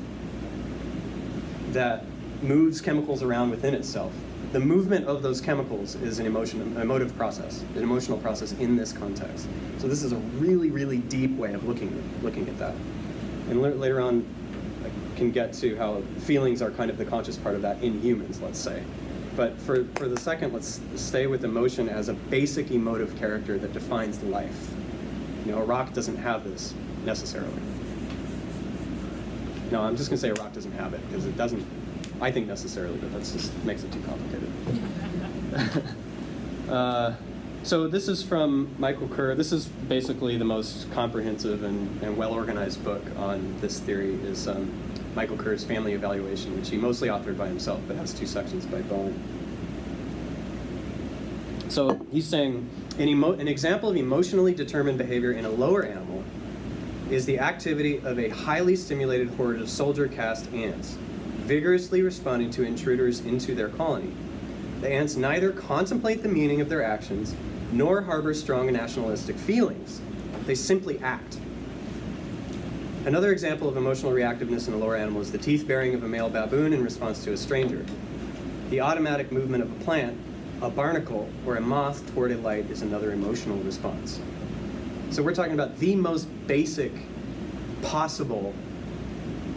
that moves chemicals around within itself, the movement of those chemicals is an emotive process, an emotional process in this context. So this is a really, really deep way of looking at that. And later on, I can get to how feelings are kind of the conscious part of that in humans, let's say. But for the second, let's stay with emotion as a basic emotive character that defines life. You know, a rock doesn't have this necessarily. No, I'm just going to say a rock doesn't have it, because it doesn't I think necessarily, but that's just makes it too complicated. So this is from Michael Kerr. This is basically the most comprehensive and well-organized book on this theory is Michael Kerr's Family Evaluation, which he mostly authored by himself, but has 2 sections by Bowen. So he's saying, an example of emotionally determined behavior in a lower animal is the activity of a highly stimulated horde of soldier caste ants, vigorously responding to intruders into their colony. The ants neither contemplate the meaning of their actions, nor harbor strong nationalistic feelings. They simply act. Another example of emotional reactiveness in a lower animal is the teeth baring of a male baboon in response to a stranger. The automatic movement of a plant, a barnacle, or a moth toward a light is another emotional response. So we're talking about the most basic possible,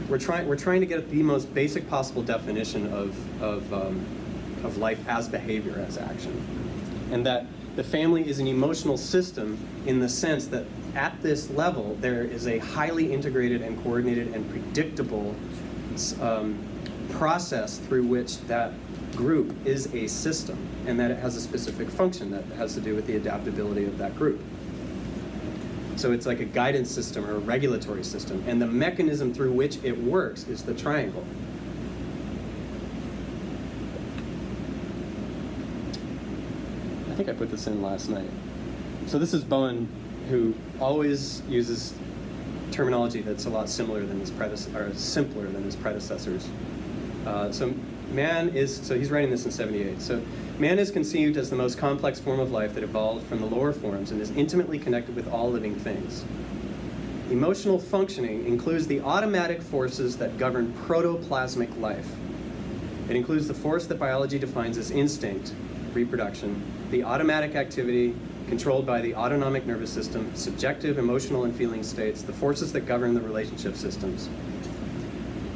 we're trying to get at the most basic possible definition of life as behavior, as action. And that the family is an emotional system in the sense that at this level, there is a highly integrated and coordinated and predictable process through which that group is a system, and that it has a specific function that has to do with the adaptability of that group. So it's like a guidance system or a regulatory system, and the mechanism through which it works is the triangle. I think I put this in last night. So this is Bowen, who always uses terminology that's a lot similar than his or simpler than his predecessors. So he's writing this in 78. So man is conceived as the most complex form of life that evolved from the lower forms and is intimately connected with all living things. Emotional functioning includes the automatic forces that govern protoplasmic life. It includes the force that biology defines as instinct, reproduction, the automatic activity controlled by the autonomic nervous system, subjective emotional and feeling states, the forces that govern the relationship systems.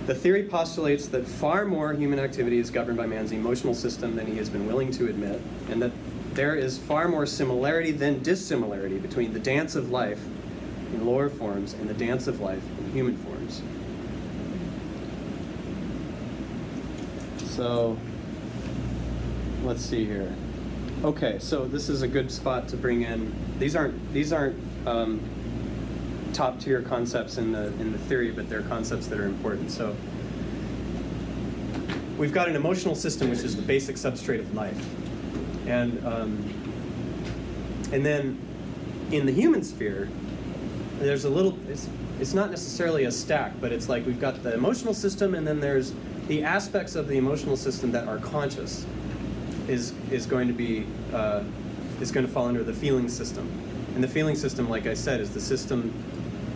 The theory postulates that far more human activity is governed by man's emotional system than he has been willing to admit, and that there is far more similarity than dissimilarity between the dance of life in lower forms and the dance of life in human forms. So, let's see here. Okay, so this is a good spot to bring in. These aren't top tier concepts in the theory, but they're concepts that are important. So we've got an emotional system, which is the basic substrate of life, and then in the human sphere, there's a little. It's not necessarily a stack, but it's like we've got the emotional system, and then there's the aspects of the emotional system that are conscious. Is going to fall under the feeling system, and the feeling system, like I said, is the system.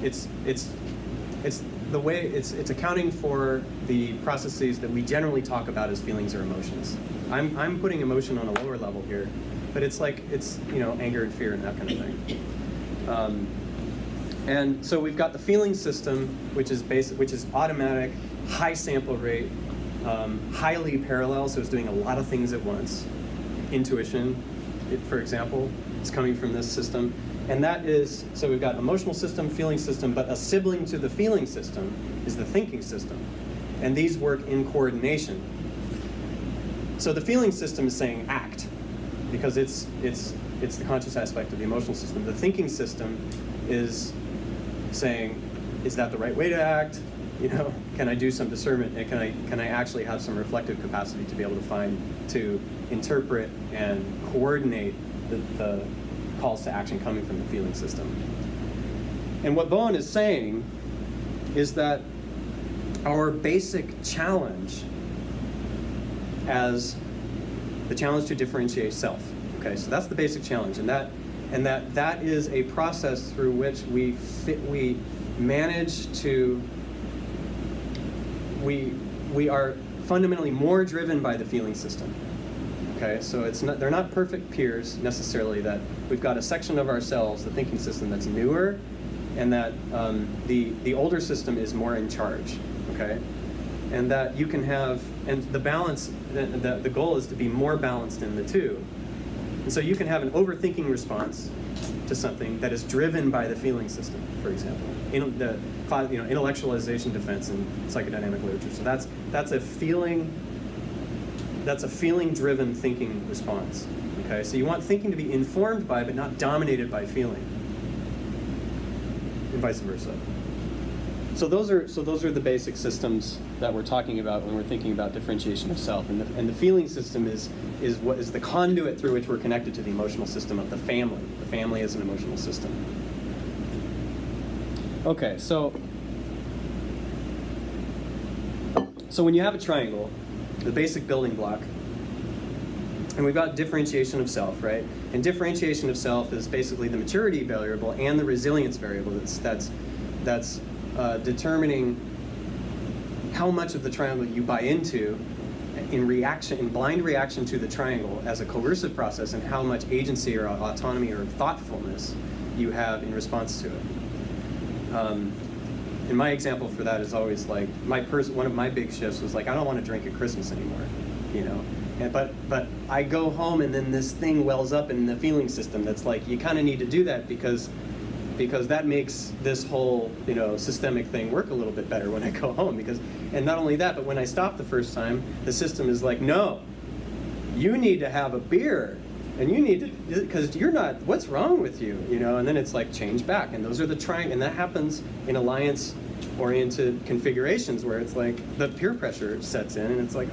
It's the way it's accounting for the processes that we generally talk about as feelings or emotions. I'm putting emotion on a lower level here, but it's anger and fear and that kind of thing. And so we've got the feeling system, which is automatic, high sample rate. Highly parallel, so it's doing a lot of things at once. Intuition, for example, is coming from this system. And that is, so we've got emotional system, feeling system, but a sibling to the feeling system is the thinking system. And these work in coordination. So the feeling system is saying act, because it's the conscious aspect of the emotional system. The thinking system is saying, is that the right way to act? Can I do some discernment, and can I actually have some reflective capacity to be able to interpret and coordinate the calls to action coming from the feeling system. And what Bowen is saying is that our basic challenge as the challenge to differentiate self. Okay, so that's the basic challenge, and that is a process through which we manage to. We are fundamentally more driven by the feeling system. Okay, so they're not perfect peers necessarily. That we've got a section of ourselves, the thinking system, that's newer, and that the older system is more in charge. Okay, and that you can have, and the balance. The goal is to be more balanced in the two. And so you can have an overthinking response to something that is driven by the feeling system, for example, in the intellectualization defense in psychodynamic literature. So that's a feeling-driven thinking response. Okay, so you want thinking to be informed by, but not dominated by feeling, and vice versa. So those are the basic systems that we're talking about when we're thinking about differentiation of self. And the feeling system is what is the conduit through which we're connected to the emotional system of the family. The family is an emotional system. Okay, so when you have a triangle, the basic building block, and we've got differentiation of self, right? And differentiation of self is basically the maturity variable and the resilience variable that's determining how much of the triangle you buy into in blind reaction to the triangle as a coercive process, and how much agency or autonomy or thoughtfulness you have in response to it. And my example for that is always like one of my big shifts was like, I don't want to drink at Christmas anymore, you know. But I go home and then this thing wells up in the feeling system that's like, you kind of need to do that because that makes this whole, you know, systemic thing work a little bit better when I go home. And not only that, but when I stop the first time, the system is like, no, you need to have a beer, and you need to, because you're not, what's wrong with you, you know? And then it's like change back, and those are the and that happens in alliance-oriented configurations where it's like the peer pressure sets in, and it's like,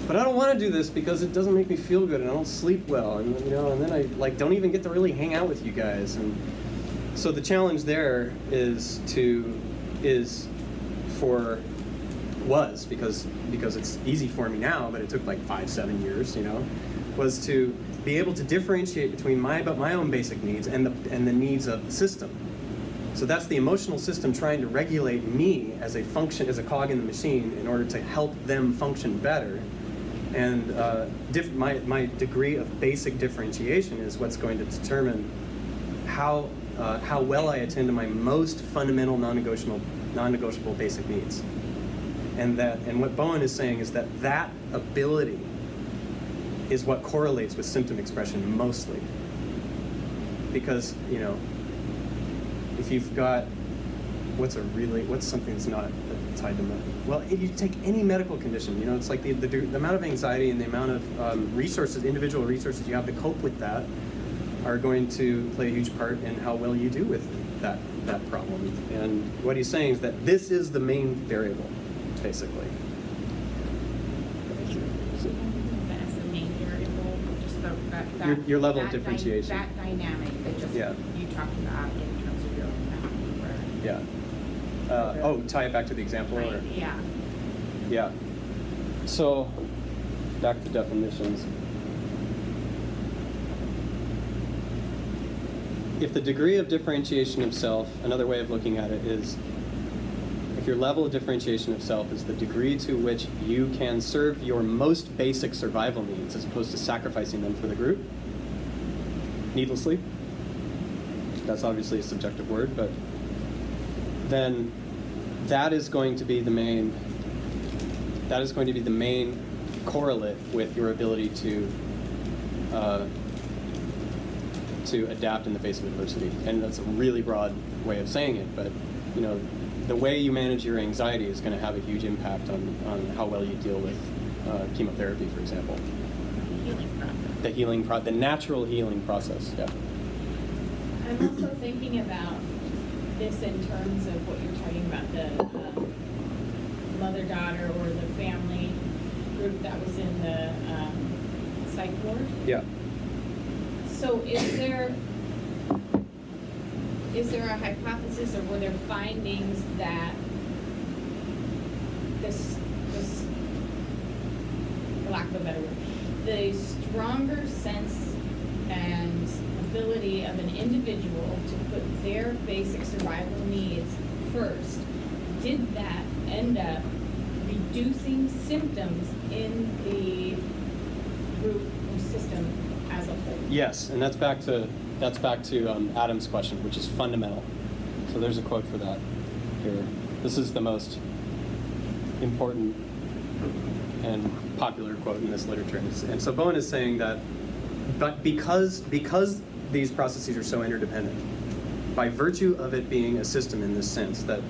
but I don't want to do this because it doesn't make me feel good, and I don't sleep well, and you know, and then I like don't even get to really hang out with you guys. And so the challenge there because it's easy for me now, but it took like 5-7 years, you know, was to be able to differentiate between my own basic needs and the needs of the system. So that's the emotional system trying to regulate me as a cog in the machine in order to help them function better. And my degree of basic differentiation is what's going to determine how well I attend to my most fundamental non-negotiable basic needs. And what Bowen is saying is that ability is what correlates with symptom expression mostly. Because, you know, if you've got what's something that's not tied to medical? Well, you take any medical condition, you know, it's like the amount of anxiety and the amount of individual resources you have to cope with that are going to play a huge part in how well you do with that problem. And what he's saying is that this is the main variable, basically. That's the main variable, just your level of differentiation. That dynamic that just you talked about in terms of your own family. Where tie it back to the example? Right, or? yeah. Yeah. So, back to definitions. If the degree of differentiation of self, another way of looking at it is, if your level of differentiation of self is the degree to which you can serve your most basic survival needs as opposed to sacrificing them for the group, needlessly, that's obviously a subjective word, but then that is going to be the main correlate with your ability to adapt in the face of adversity. And that's a really broad way of saying it, but you know, the way you manage your anxiety is going to have a huge impact on how well you deal with chemotherapy, for example. The healing process. The natural healing process, yeah. I'm also thinking about this in terms of what you're talking about, the mother-daughter or the family group that was in the psych ward. Yeah. So is there a hypothesis, or were there findings that this, for lack of a better word, the stronger sense and ability of an individual to put their basic survival needs first, did that end up reducing symptoms in the group or system as a whole? Yes, and that's back to Adam's question, which is fundamental. So there's a quote for that here. This is the most important and popular quote in this literature. And so Bowen is saying that but because these processes are so interdependent, by virtue of it being a system in this sense that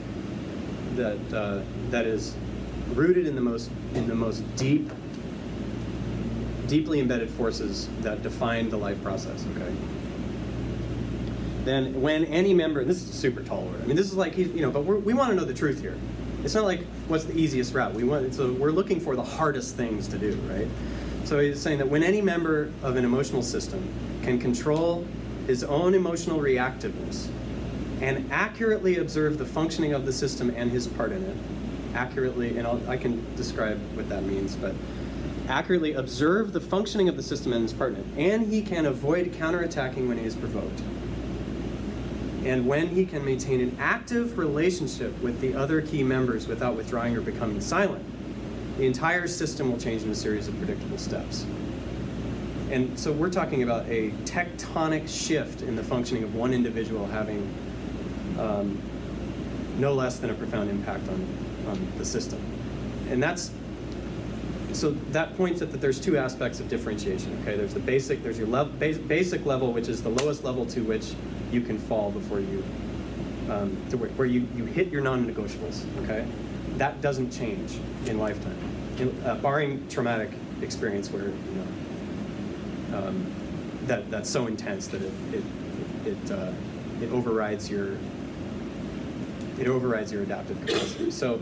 is rooted in the most deeply embedded forces that define the life process. Okay. Then when any member, this is a super tall word. I mean, this is like, but we want to know the truth here. It's not like what's the easiest route. So we're looking for the hardest things to do, right? So he's saying that when any member of an emotional system can control his own emotional reactiveness and accurately observe the functioning of the system and his part in it, accurately, and I can describe what that means, but accurately observe the functioning of the system and his part in it, and he can avoid counterattacking when he is provoked. And when he can maintain an active relationship with the other key members without withdrawing or becoming silent, the entire system will change in a series of predictable steps. And so we're talking about a tectonic shift in the functioning of one individual having no less than a profound impact on the system. And so that points at that there's two aspects of differentiation. Okay, there's there's your basic level, which is the lowest level to which you can fall before you, where you hit your non-negotiables. Okay, that doesn't change in lifetime, barring traumatic experience where that's so intense that it overrides your adaptive capacity. So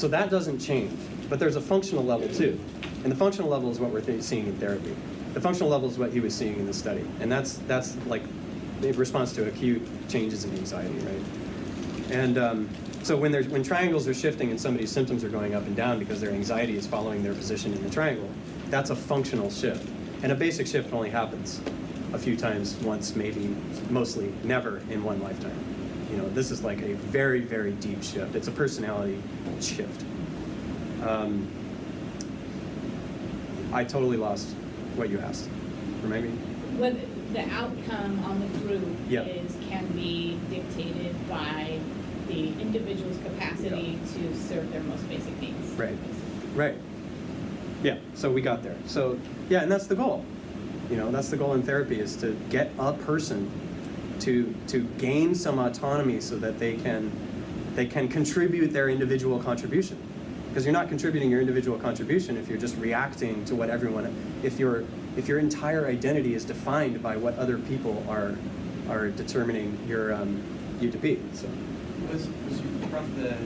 that doesn't change, but there's a functional level too, and the functional level is what we're seeing in therapy. The functional level is what he was seeing in the study, and that's like in response to acute changes in anxiety, right? And so when triangles are shifting and somebody's symptoms are going up and down because their anxiety is following their position in the triangle, that's a functional shift. And a basic shift only happens a few times, once, maybe, mostly never in one lifetime. This is like a very, very deep shift. It's a personality shift. I totally lost what you asked. Remind me? What the outcome on the group Yep. can be dictated by the individual's capacity to serve their most basic needs. Right. Right. Yeah, so we got there. So, yeah, and that's the goal. That's the goal in therapy, is to get a person to gain some autonomy so that they can contribute their individual contribution. Because you're not contributing your individual contribution if you're just reacting to what everyone, if your entire identity is defined by what other people are determining you to be. So Was you brought the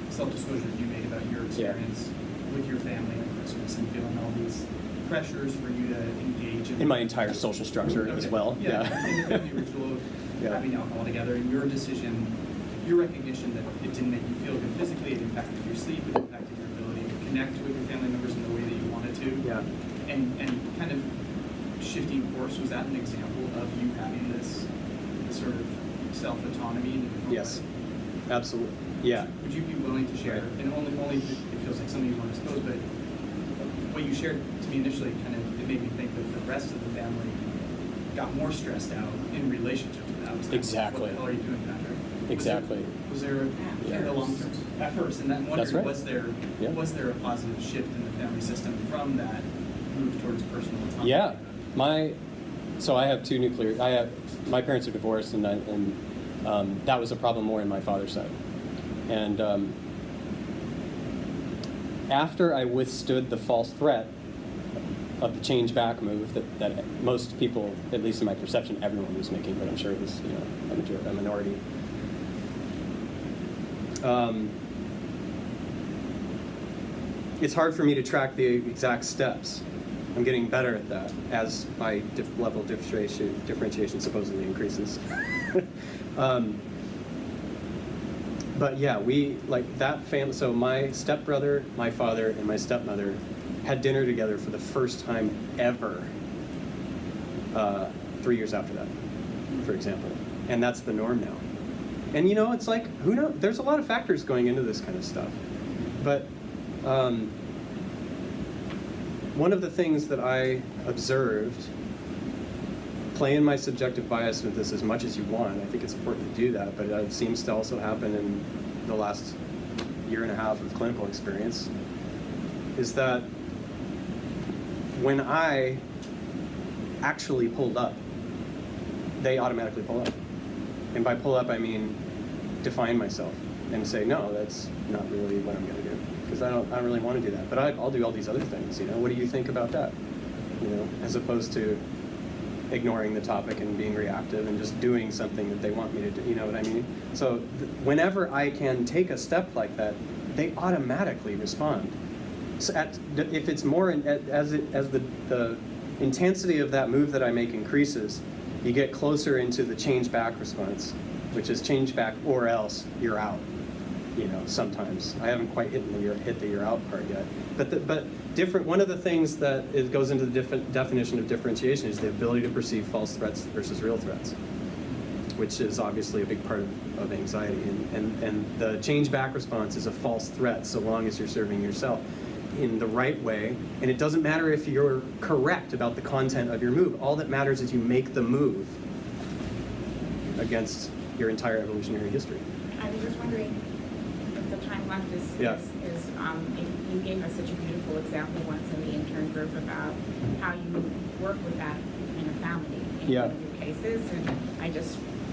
self-disclosure that you made about your experience with your family at Christmas and feeling all these pressures for you to engage in my entire social structure as well. Yeah. In the family ritual of having alcohol together, and your decision, your recognition that it didn't make you feel good physically, it impacted your sleep, it impacted your ability to connect with your family members in the way that you wanted to. Yeah. And kind of shifting course, was that an example of you having this sort of self-autonomy in a different Yes. way? Absolutely. Yeah. Would you be willing to share, and only if it feels like something you want to disclose, but what you shared to me initially it made me think that the rest of the family got more stressed out in relationship to that. Was Exactly. What the hell are you doing, Patrick? Exactly. Was there a long term at first, and then That's wondering, right. was there a positive shift in the family system from that move towards personal autonomy? Yeah. So I have two my parents are divorced, and that was a problem more in my father's side. And after I withstood the false threat of the change back move that most people, at least in my perception, everyone was making, but I'm sure it was a minority. It's hard for me to track the exact steps. I'm getting better at that as my level of differentiation supposedly increases. But yeah, we, like that family, so my stepbrother, my father, and my stepmother had dinner together for the first time ever 3 years after that, for example. And that's the norm now. And it's like, who knows? There's a lot of factors going into this kind of stuff. But one of the things that I observed, play in my subjective bias with this as much as you want, I think it's important to do that, but it seems to also happen in the last year and a half of clinical experience, is that when I actually pulled up, they automatically pull up. And by pull up, I mean define myself and say, no, that's not really what I'm going to do, because I don't really want to do that. But I'll do all these other things. You know, what do you think about that? You know, as opposed to ignoring the topic and being reactive and just doing something that they want me to do. You know what I mean? So whenever I can take a step like that, they automatically respond. So if it's more as the intensity of that move that I make increases, you get closer into the change back response, which is change back or else you're out. You know, sometimes I haven't quite hit the you're out part yet. But different. One of the things that goes into the definition of differentiation is the ability to perceive false threats versus real threats, which is obviously a big part of anxiety. And the change back response is a false threat so long as you're serving yourself in the right way. And it doesn't matter if you're correct about the content of your move. All that matters is you make the move against your entire evolutionary history. I was just wondering if the time left is if you gave us such a beautiful example once in the intern group about how you work with that in a family in one of your cases, and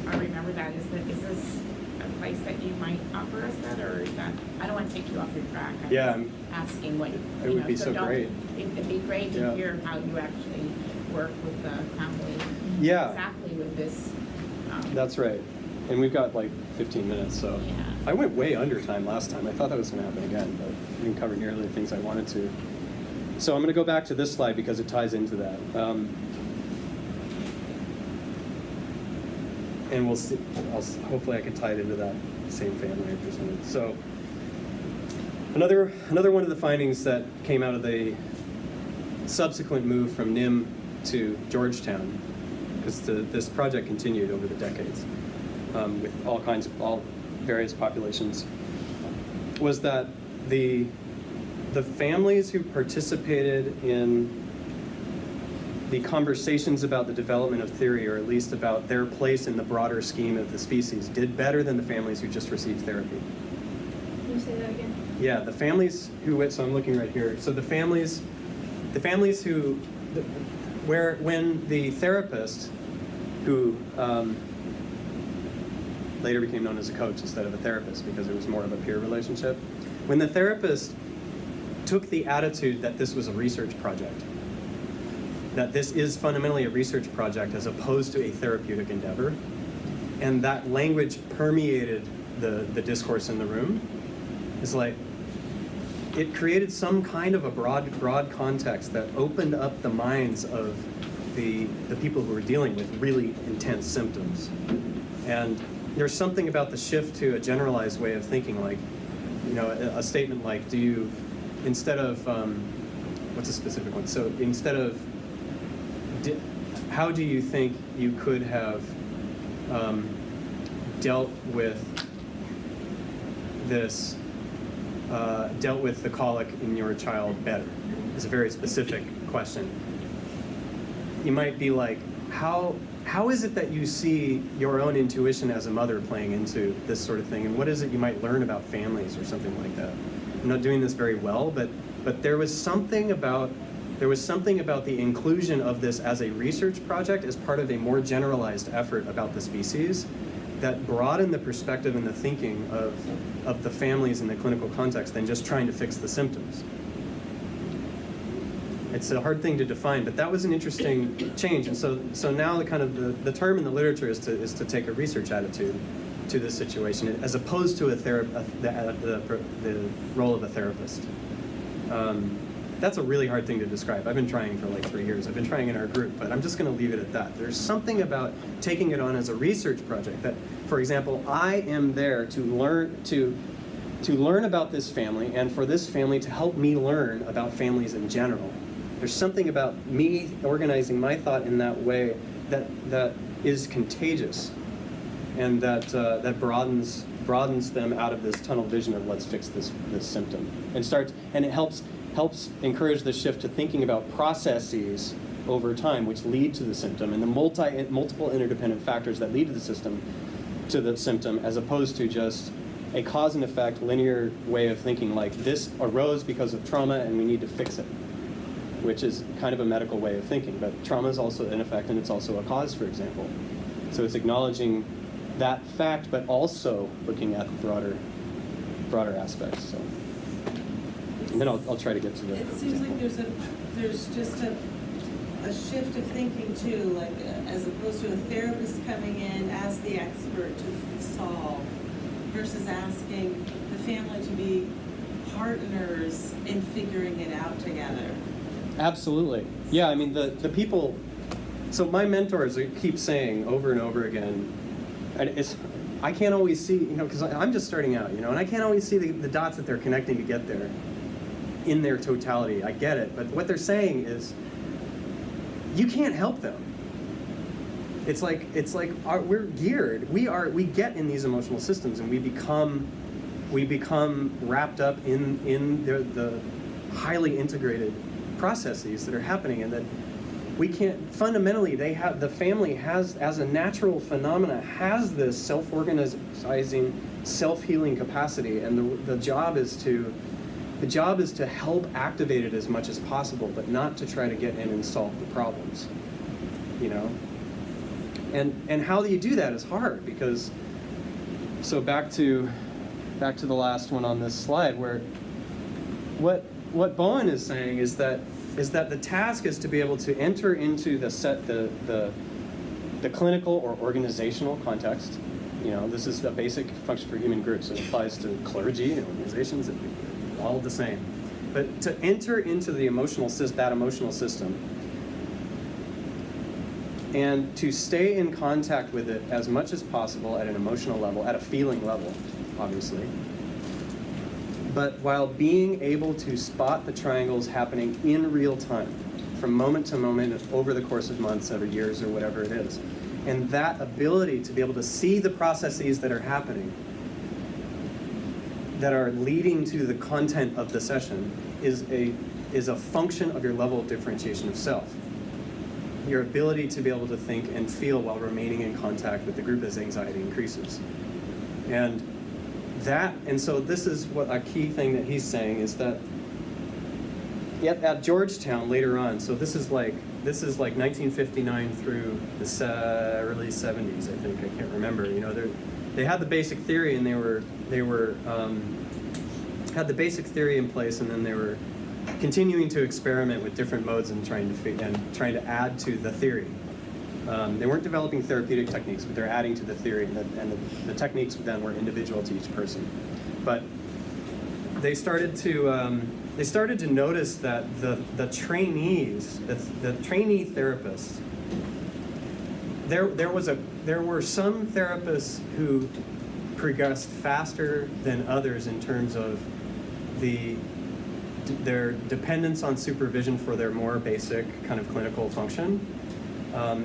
I remember that. Is this a place that you might offer us that, or is that, I don't want to take you off your track. I'm asking what it would be so great. It'd be great to hear how you actually work with the family. Exactly with this. That's right. And we've got like 15 minutes, so I went way under time last time. I thought that was going to happen again, but I didn't cover nearly the things I wanted to. So I'm going to go back to this slide because it ties into that. And we'll see. Hopefully, I can tie it into that same family I presented. So another one of the findings that came out of the subsequent move from NIM to Georgetown, because this project continued over the decades with all various populations, was that the families who participated in the conversations about the development of theory, or at least about their place in the broader scheme of the species, did better than the families who just received therapy. Can you say that again? Yeah, the families who, so I'm looking right here. So the families who, when the therapist, who later became known as a coach instead of a therapist because it was more of a peer relationship, when the therapist took the attitude that this was a research project, that this is fundamentally a research project as opposed to a therapeutic endeavor, and that language permeated the discourse in the room, it's like, it created some kind of a broad context that opened up the minds of the people who were dealing with really intense symptoms. And there's something about the shift to a generalized way of thinking, like, you know, a statement like, do you, instead of, what's a specific one? So instead of, how do you think you could have dealt with this, dealt with the colic in your child better? It's a very specific question. You might be like, how is it that you see your own intuition as a mother playing into this sort of thing, and what is it you might learn about families or something like that? I'm not doing this very well, but there was something about the inclusion of this as a research project as part of a more generalized effort about the species that broadened the perspective and the thinking of the families in the clinical context than just trying to fix the symptoms. It's a hard thing to define, but that was an interesting change. And so now the kind of the term in the literature is to take a research attitude to this situation, as opposed to the role of a therapist. That's a really hard thing to describe. I've been trying for like 3 years. I've been trying in our group, but I'm just going to leave it at that. There's something about taking it on as a research project that, for example, I am there to learn about this family, and for this family to help me learn about families in general. There's something about me organizing my thought in that way that is contagious, and that broadens them out of this tunnel vision of let's fix this symptom, and it helps encourage the shift to thinking about processes over time which lead to the symptom, and the multiple interdependent factors that lead to the symptom, as opposed to just a cause and effect linear way of thinking, like this arose because of trauma and we need to fix it. which is kind of a medical way of thinking. But trauma is also an effect, and it's also a cause, for example. So it's acknowledging that fact, but also looking at the broader aspects. So, and then I'll try to get to the. It seems like there's just a shift of thinking too, like as opposed to a therapist coming in as the expert to solve, versus asking the family to be partners in figuring it out together. Absolutely. Yeah, I mean, the people, so my mentors keep saying over and over again, and I can't always see, because I'm just starting out, and I can't always see the dots that they're connecting to get there in their totality. I get it, but what they're saying is, you can't help them. It's like we're geared. We get in these emotional systems, and we become wrapped up in the highly integrated processes that are happening, and that we can't fundamentally. The family has, as a natural phenomena, has this self-organizing, self-healing capacity, and the job is to help activate it as much as possible, but not to try to get in and solve the problems. And how do you do that is hard, because so back to the last one on this slide, where what Bowen is saying is that the task is to be able to enter into the clinical or organizational context. This is a basic function for human groups. It applies to clergy and organizations, all the same. But to enter into the emotional system and to stay in contact with it as much as possible at an emotional level, at a feeling level, obviously, but while being able to spot the triangles happening in real time, from moment to moment, over the course of months or years or whatever it is. And that ability to be able to see the processes that are happening, that are leading to the content of the session, is a function of your level of differentiation of self. Your ability to be able to think and feel while remaining in contact with the group as anxiety increases. And so this is what a key thing that he's saying is that at Georgetown later on, so this is like 1959 through the early 70s, I think, I can't remember. They had the basic theory, and they were had the basic theory in place, and then they were continuing to experiment with different modes and trying to add to the theory. They weren't developing therapeutic techniques, but they're adding to the theory, and the techniques then were individual to each person. But they started to notice that the trainees, the trainee therapists, there were some therapists who progressed faster than others in terms of their dependence on supervision for their more basic kind of clinical function,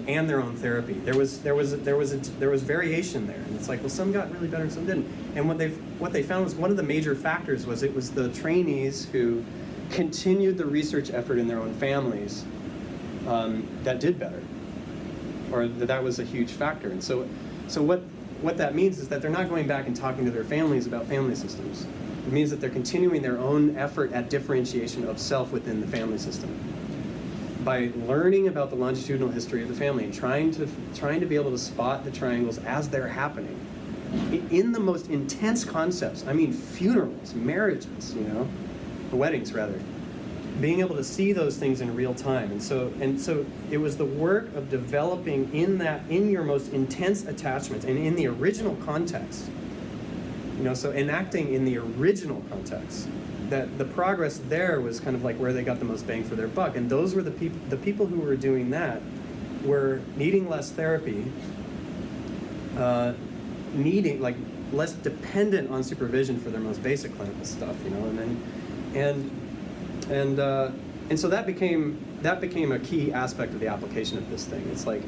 and their own therapy. There was variation there, and it's like, well, some got really better and some didn't. And what they found was one of the major factors was it was the trainees who continued the research effort in their own families that did better, or that was a huge factor. And so what that means is that they're not going back and talking to their families about family systems. It means that they're continuing their own effort at differentiation of self within the family system. By learning about the longitudinal history of the family and trying to be able to spot the triangles as they're happening in the most intense concepts. I mean, funerals, marriages, weddings rather. Being able to see those things in real time, and so it was the work of developing in your most intense attachments and in the original context. So enacting in the original context, that the progress there was kind of like where they got the most bang for their buck. And those were the people who were doing that were needing less therapy, needing less dependent on supervision for their most basic clinical stuff, and so that became a key aspect of the application of this thing. It's like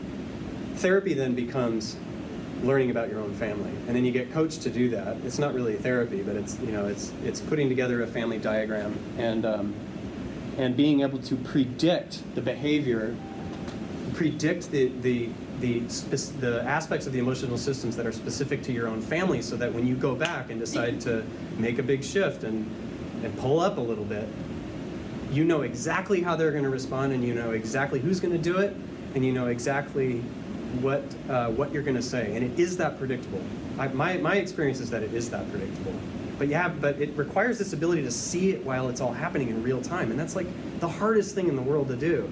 therapy then becomes learning about your own family, and then you get coached to do that. It's not really therapy, but it's putting together a family diagram and being able to predict the behavior, predict the aspects of the emotional systems that are specific to your own family, so that when you go back and decide to make a big shift and pull up a little bit, you know exactly how they're going to respond, and you know exactly who's going to do it, and you know exactly what you're going to say, and it is that predictable. My experience is that it is that predictable. But it requires this ability to see it while it's all happening in real time, and that's like the hardest thing in the world to do.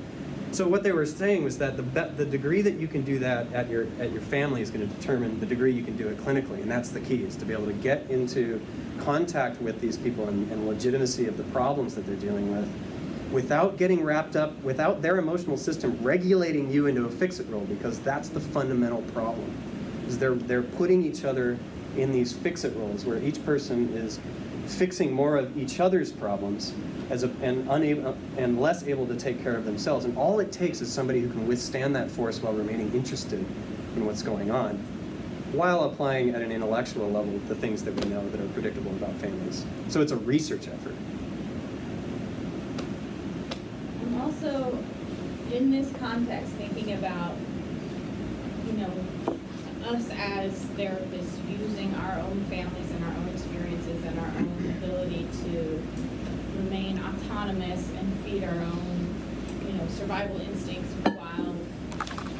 So what they were saying was that the degree that you can do that at your family is going to determine the degree you can do it clinically, and that's the key, is to be able to get into contact with these people and legitimacy of the problems that they're dealing with, without getting wrapped up, without their emotional system regulating you into a fix-it role, because that's the fundamental problem. Is they're putting each other in these fix-it roles where each person is fixing more of each other's problems and less able to take care of themselves. And all it takes is somebody who can withstand that force while remaining interested in what's going on, while applying at an intellectual level the things that we know that are predictable about families. So it's a research effort. I'm also, in this context, thinking about, us as therapists using our own families and our own experiences and our own ability to remain autonomous and feed our own, survival instincts while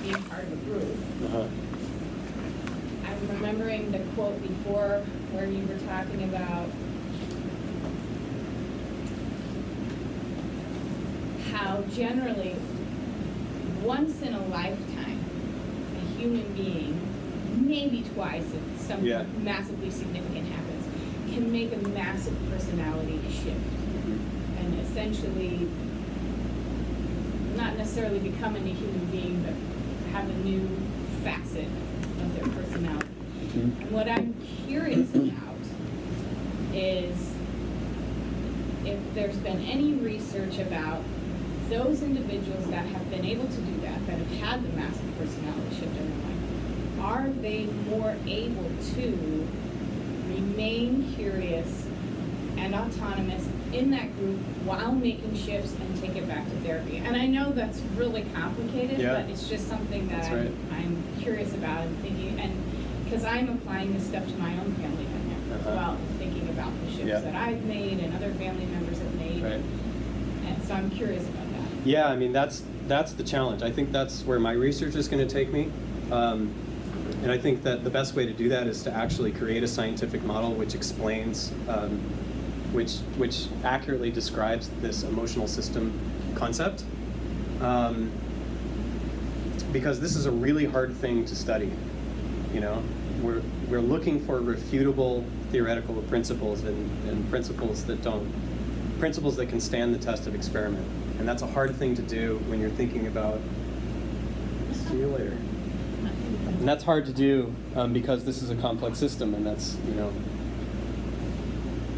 being part of a group. I'm remembering the quote before where you were talking about how generally, once in a lifetime, a human being, maybe twice if something massively significant happens, can make a massive personality shift and essentially not necessarily becoming a human being, but have a new facet of their personality. And what I'm curious about is if there's been any research about those individuals that have been able to do that have had the massive personality shift in their life, are they more able to remain curious and autonomous in that group while making shifts and take it back to therapy? And I know that's really complicated, but it's just something that I'm curious about and thinking, and because I'm applying this stuff to my own family dynamic as well, and thinking about the shifts that I've made and other family members have made. And so I'm curious about that. Yeah, I mean, that's the challenge. I think that's where my research is going to take me. And I think that the best way to do that is to actually create a scientific model which explains, which accurately describes this emotional system concept. Because this is a really hard thing to study. We're looking for refutable theoretical principles and principles that can stand the test of experiment. And that's a hard thing to do when you're thinking about, see you later. And that's hard to do because this is a complex system, and that's,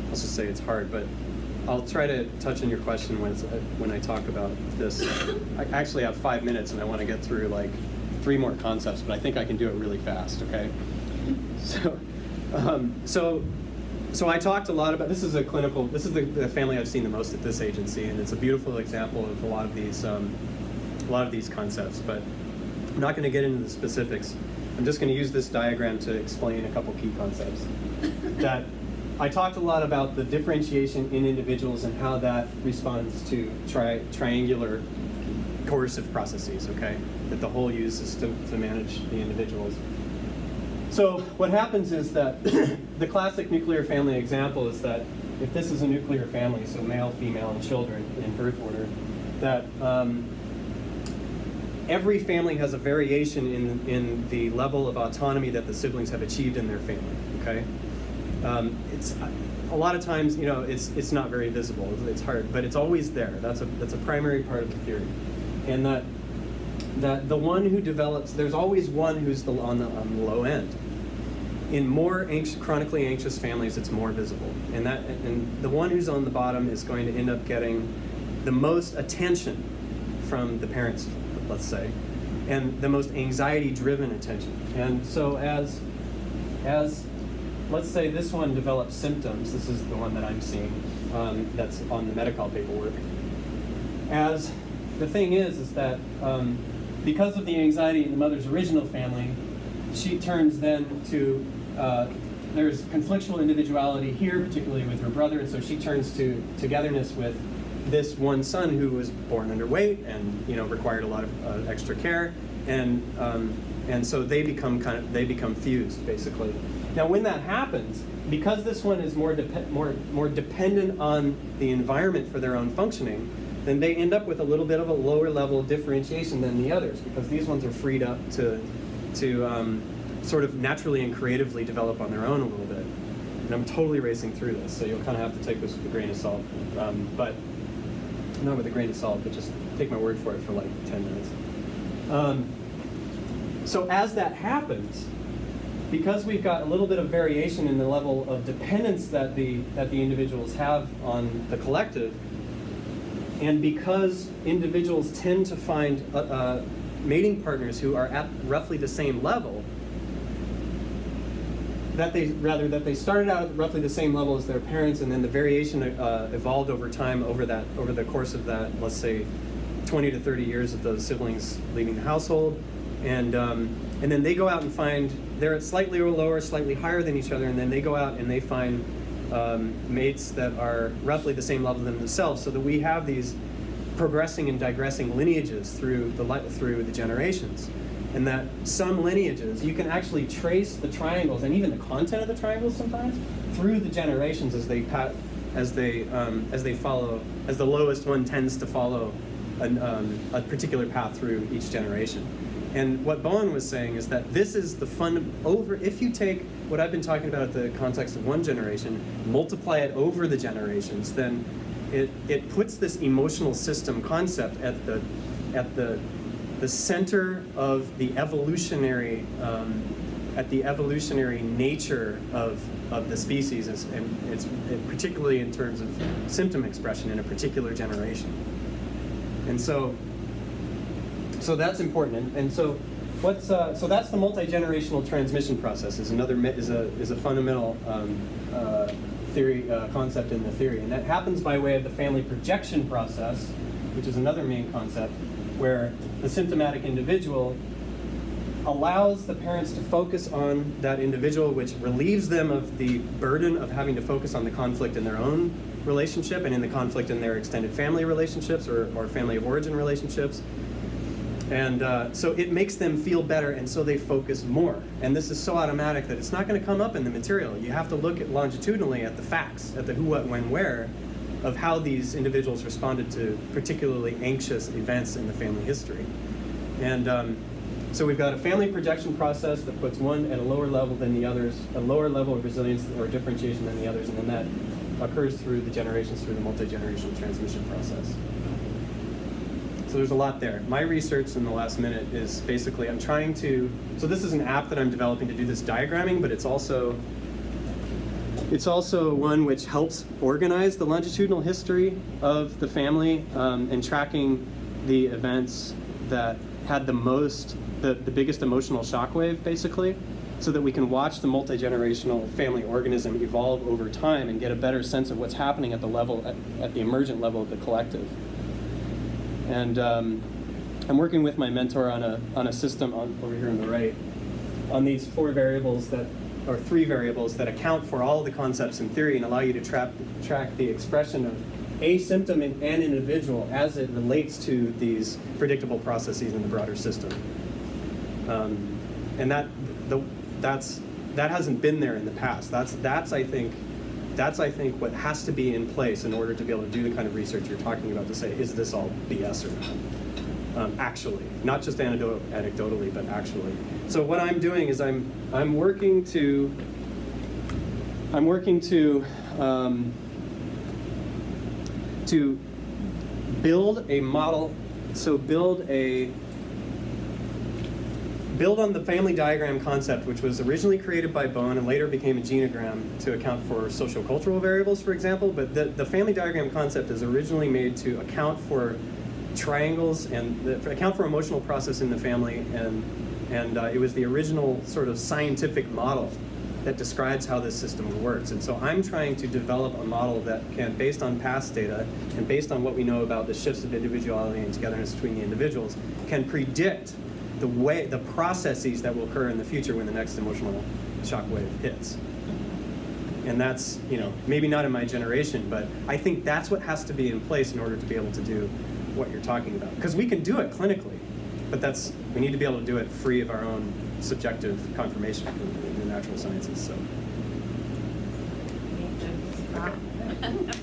let's just say it's hard, but I'll try to touch on your question when I talk about this. I actually have 5 minutes and I want to get through like 3 more concepts, but I think I can do it really fast, okay? So I talked a lot about, this is the family I've seen the most at this agency, and it's a beautiful example of a lot of these concepts, but I'm not going to get into the specifics. I'm just going to use this diagram to explain a couple key concepts. That I talked a lot about the differentiation in individuals and how that responds to triangular coercive processes, okay? That the whole uses to manage the individuals. So what happens is that the classic nuclear family example is that if this is a nuclear family, so male, female, and children in birth order, that every family has a variation in the level of autonomy that the siblings have achieved in their family, okay? It's a lot of times, it's not very visible. It's hard, but it's always there. That's a primary part of the theory, and that the one who develops, there's always one who's on the low end. In more chronically anxious families, it's more visible, and the one who's on the bottom is going to end up getting the most attention from the parents, let's say, and the most anxiety-driven attention. And so as let's say this one develops symptoms, this is the one that I'm seeing that's on the Medi-Cal paperwork. As the thing is that because of the anxiety in the mother's original family, she turns then to, there's conflictual individuality here, particularly with her brother, and so she turns to togetherness with this one son who was born underweight and required a lot of extra care, and so they become fused basically. Now, when that happens, because this one is more dependent on the environment for their own functioning, then they end up with a little bit of a lower level of differentiation than the others, because these ones are freed up to sort of naturally and creatively develop on their own a little bit. And I'm totally racing through this, so you'll kind of have to take this with a grain of salt. But not with a grain of salt, but just take my word for it for like 10 minutes. So as that happens, because we've got a little bit of variation in the level of dependence that the individuals have on the collective, and because individuals tend to find mating partners who are at roughly the same level, that they started out at roughly the same level as their parents, and then the variation evolved over time over the course of that, let's say, 20 to 30 years of those siblings leaving the household, and then they go out and find they're at slightly lower, slightly higher than each other, and then they go out and they find mates that are roughly the same level as themselves, so that we have these progressing and digressing lineages through the generations. And that some lineages, you can actually trace the triangles and even the content of the triangles sometimes through the generations as the lowest one tends to follow a particular path through each generation. And what Bowen was saying is that this is the if you take what I've been talking about at the context of one generation, multiply it over the generations, then it puts this emotional system concept at the center of the evolutionary nature of the species, and it's particularly in terms of symptom expression in a particular generation. And so that's important. And so so that's the multi-generational transmission process. Is a fundamental theory concept in the theory, and that happens by way of the family projection process, which is another main concept, where the symptomatic individual allows the parents to focus on that individual, which relieves them of the burden of having to focus on the conflict in their own relationship and in the conflict in their extended family relationships or family of origin relationships. And so it makes them feel better, and so they focus more. And this is so automatic that it's not going to come up in the material. You have to look at longitudinally at the facts, at the who, what, when, where, of how these individuals responded to particularly anxious events in the family history. And so we've got a family projection process that puts one at a lower level than the others, a lower level of resilience or differentiation than the others, and then that occurs through the generations, through the multi-generational transmission process. So there's a lot there. My research in the last minute is basically so this is an app that I'm developing to do this diagramming, but it's also one which helps organize the longitudinal history of the family and tracking the events that had the biggest emotional shockwave, basically, so that we can watch the multi-generational family organism evolve over time and get a better sense of what's happening at the emergent level of the collective. And I'm working with my mentor on a system over here on the right, on these 3 variables that account for all the concepts in theory and allow you to track the expression of a symptom in an individual as it relates to these predictable processes in the broader system. And that hasn't been there in the past. That's I think what has to be in place in order to be able to do the kind of research you're talking about, to say, is this all BS or not? Actually, not just anecdotally, but actually. So what I'm doing is I'm working to build a model. So build on the family diagram concept, which was originally created by Bowen and later became a genogram to account for sociocultural variables, for example. But the family diagram concept is originally made to account for triangles and account for emotional process in the family, and it was the original sort of scientific model that describes how this system works. And so I'm trying to develop a model that can, based on past data and based on what we know about the shifts of individuality and togetherness between the individuals, can predict the processes that will occur in the future when the next emotional shockwave hits. And that's, you know, maybe not in my generation, but I think that's what has to be in place in order to be able to do what you're talking about. Because we can do it clinically, but we need to be able to do it free of our own subjective confirmation in the natural sciences. So. We have to stop.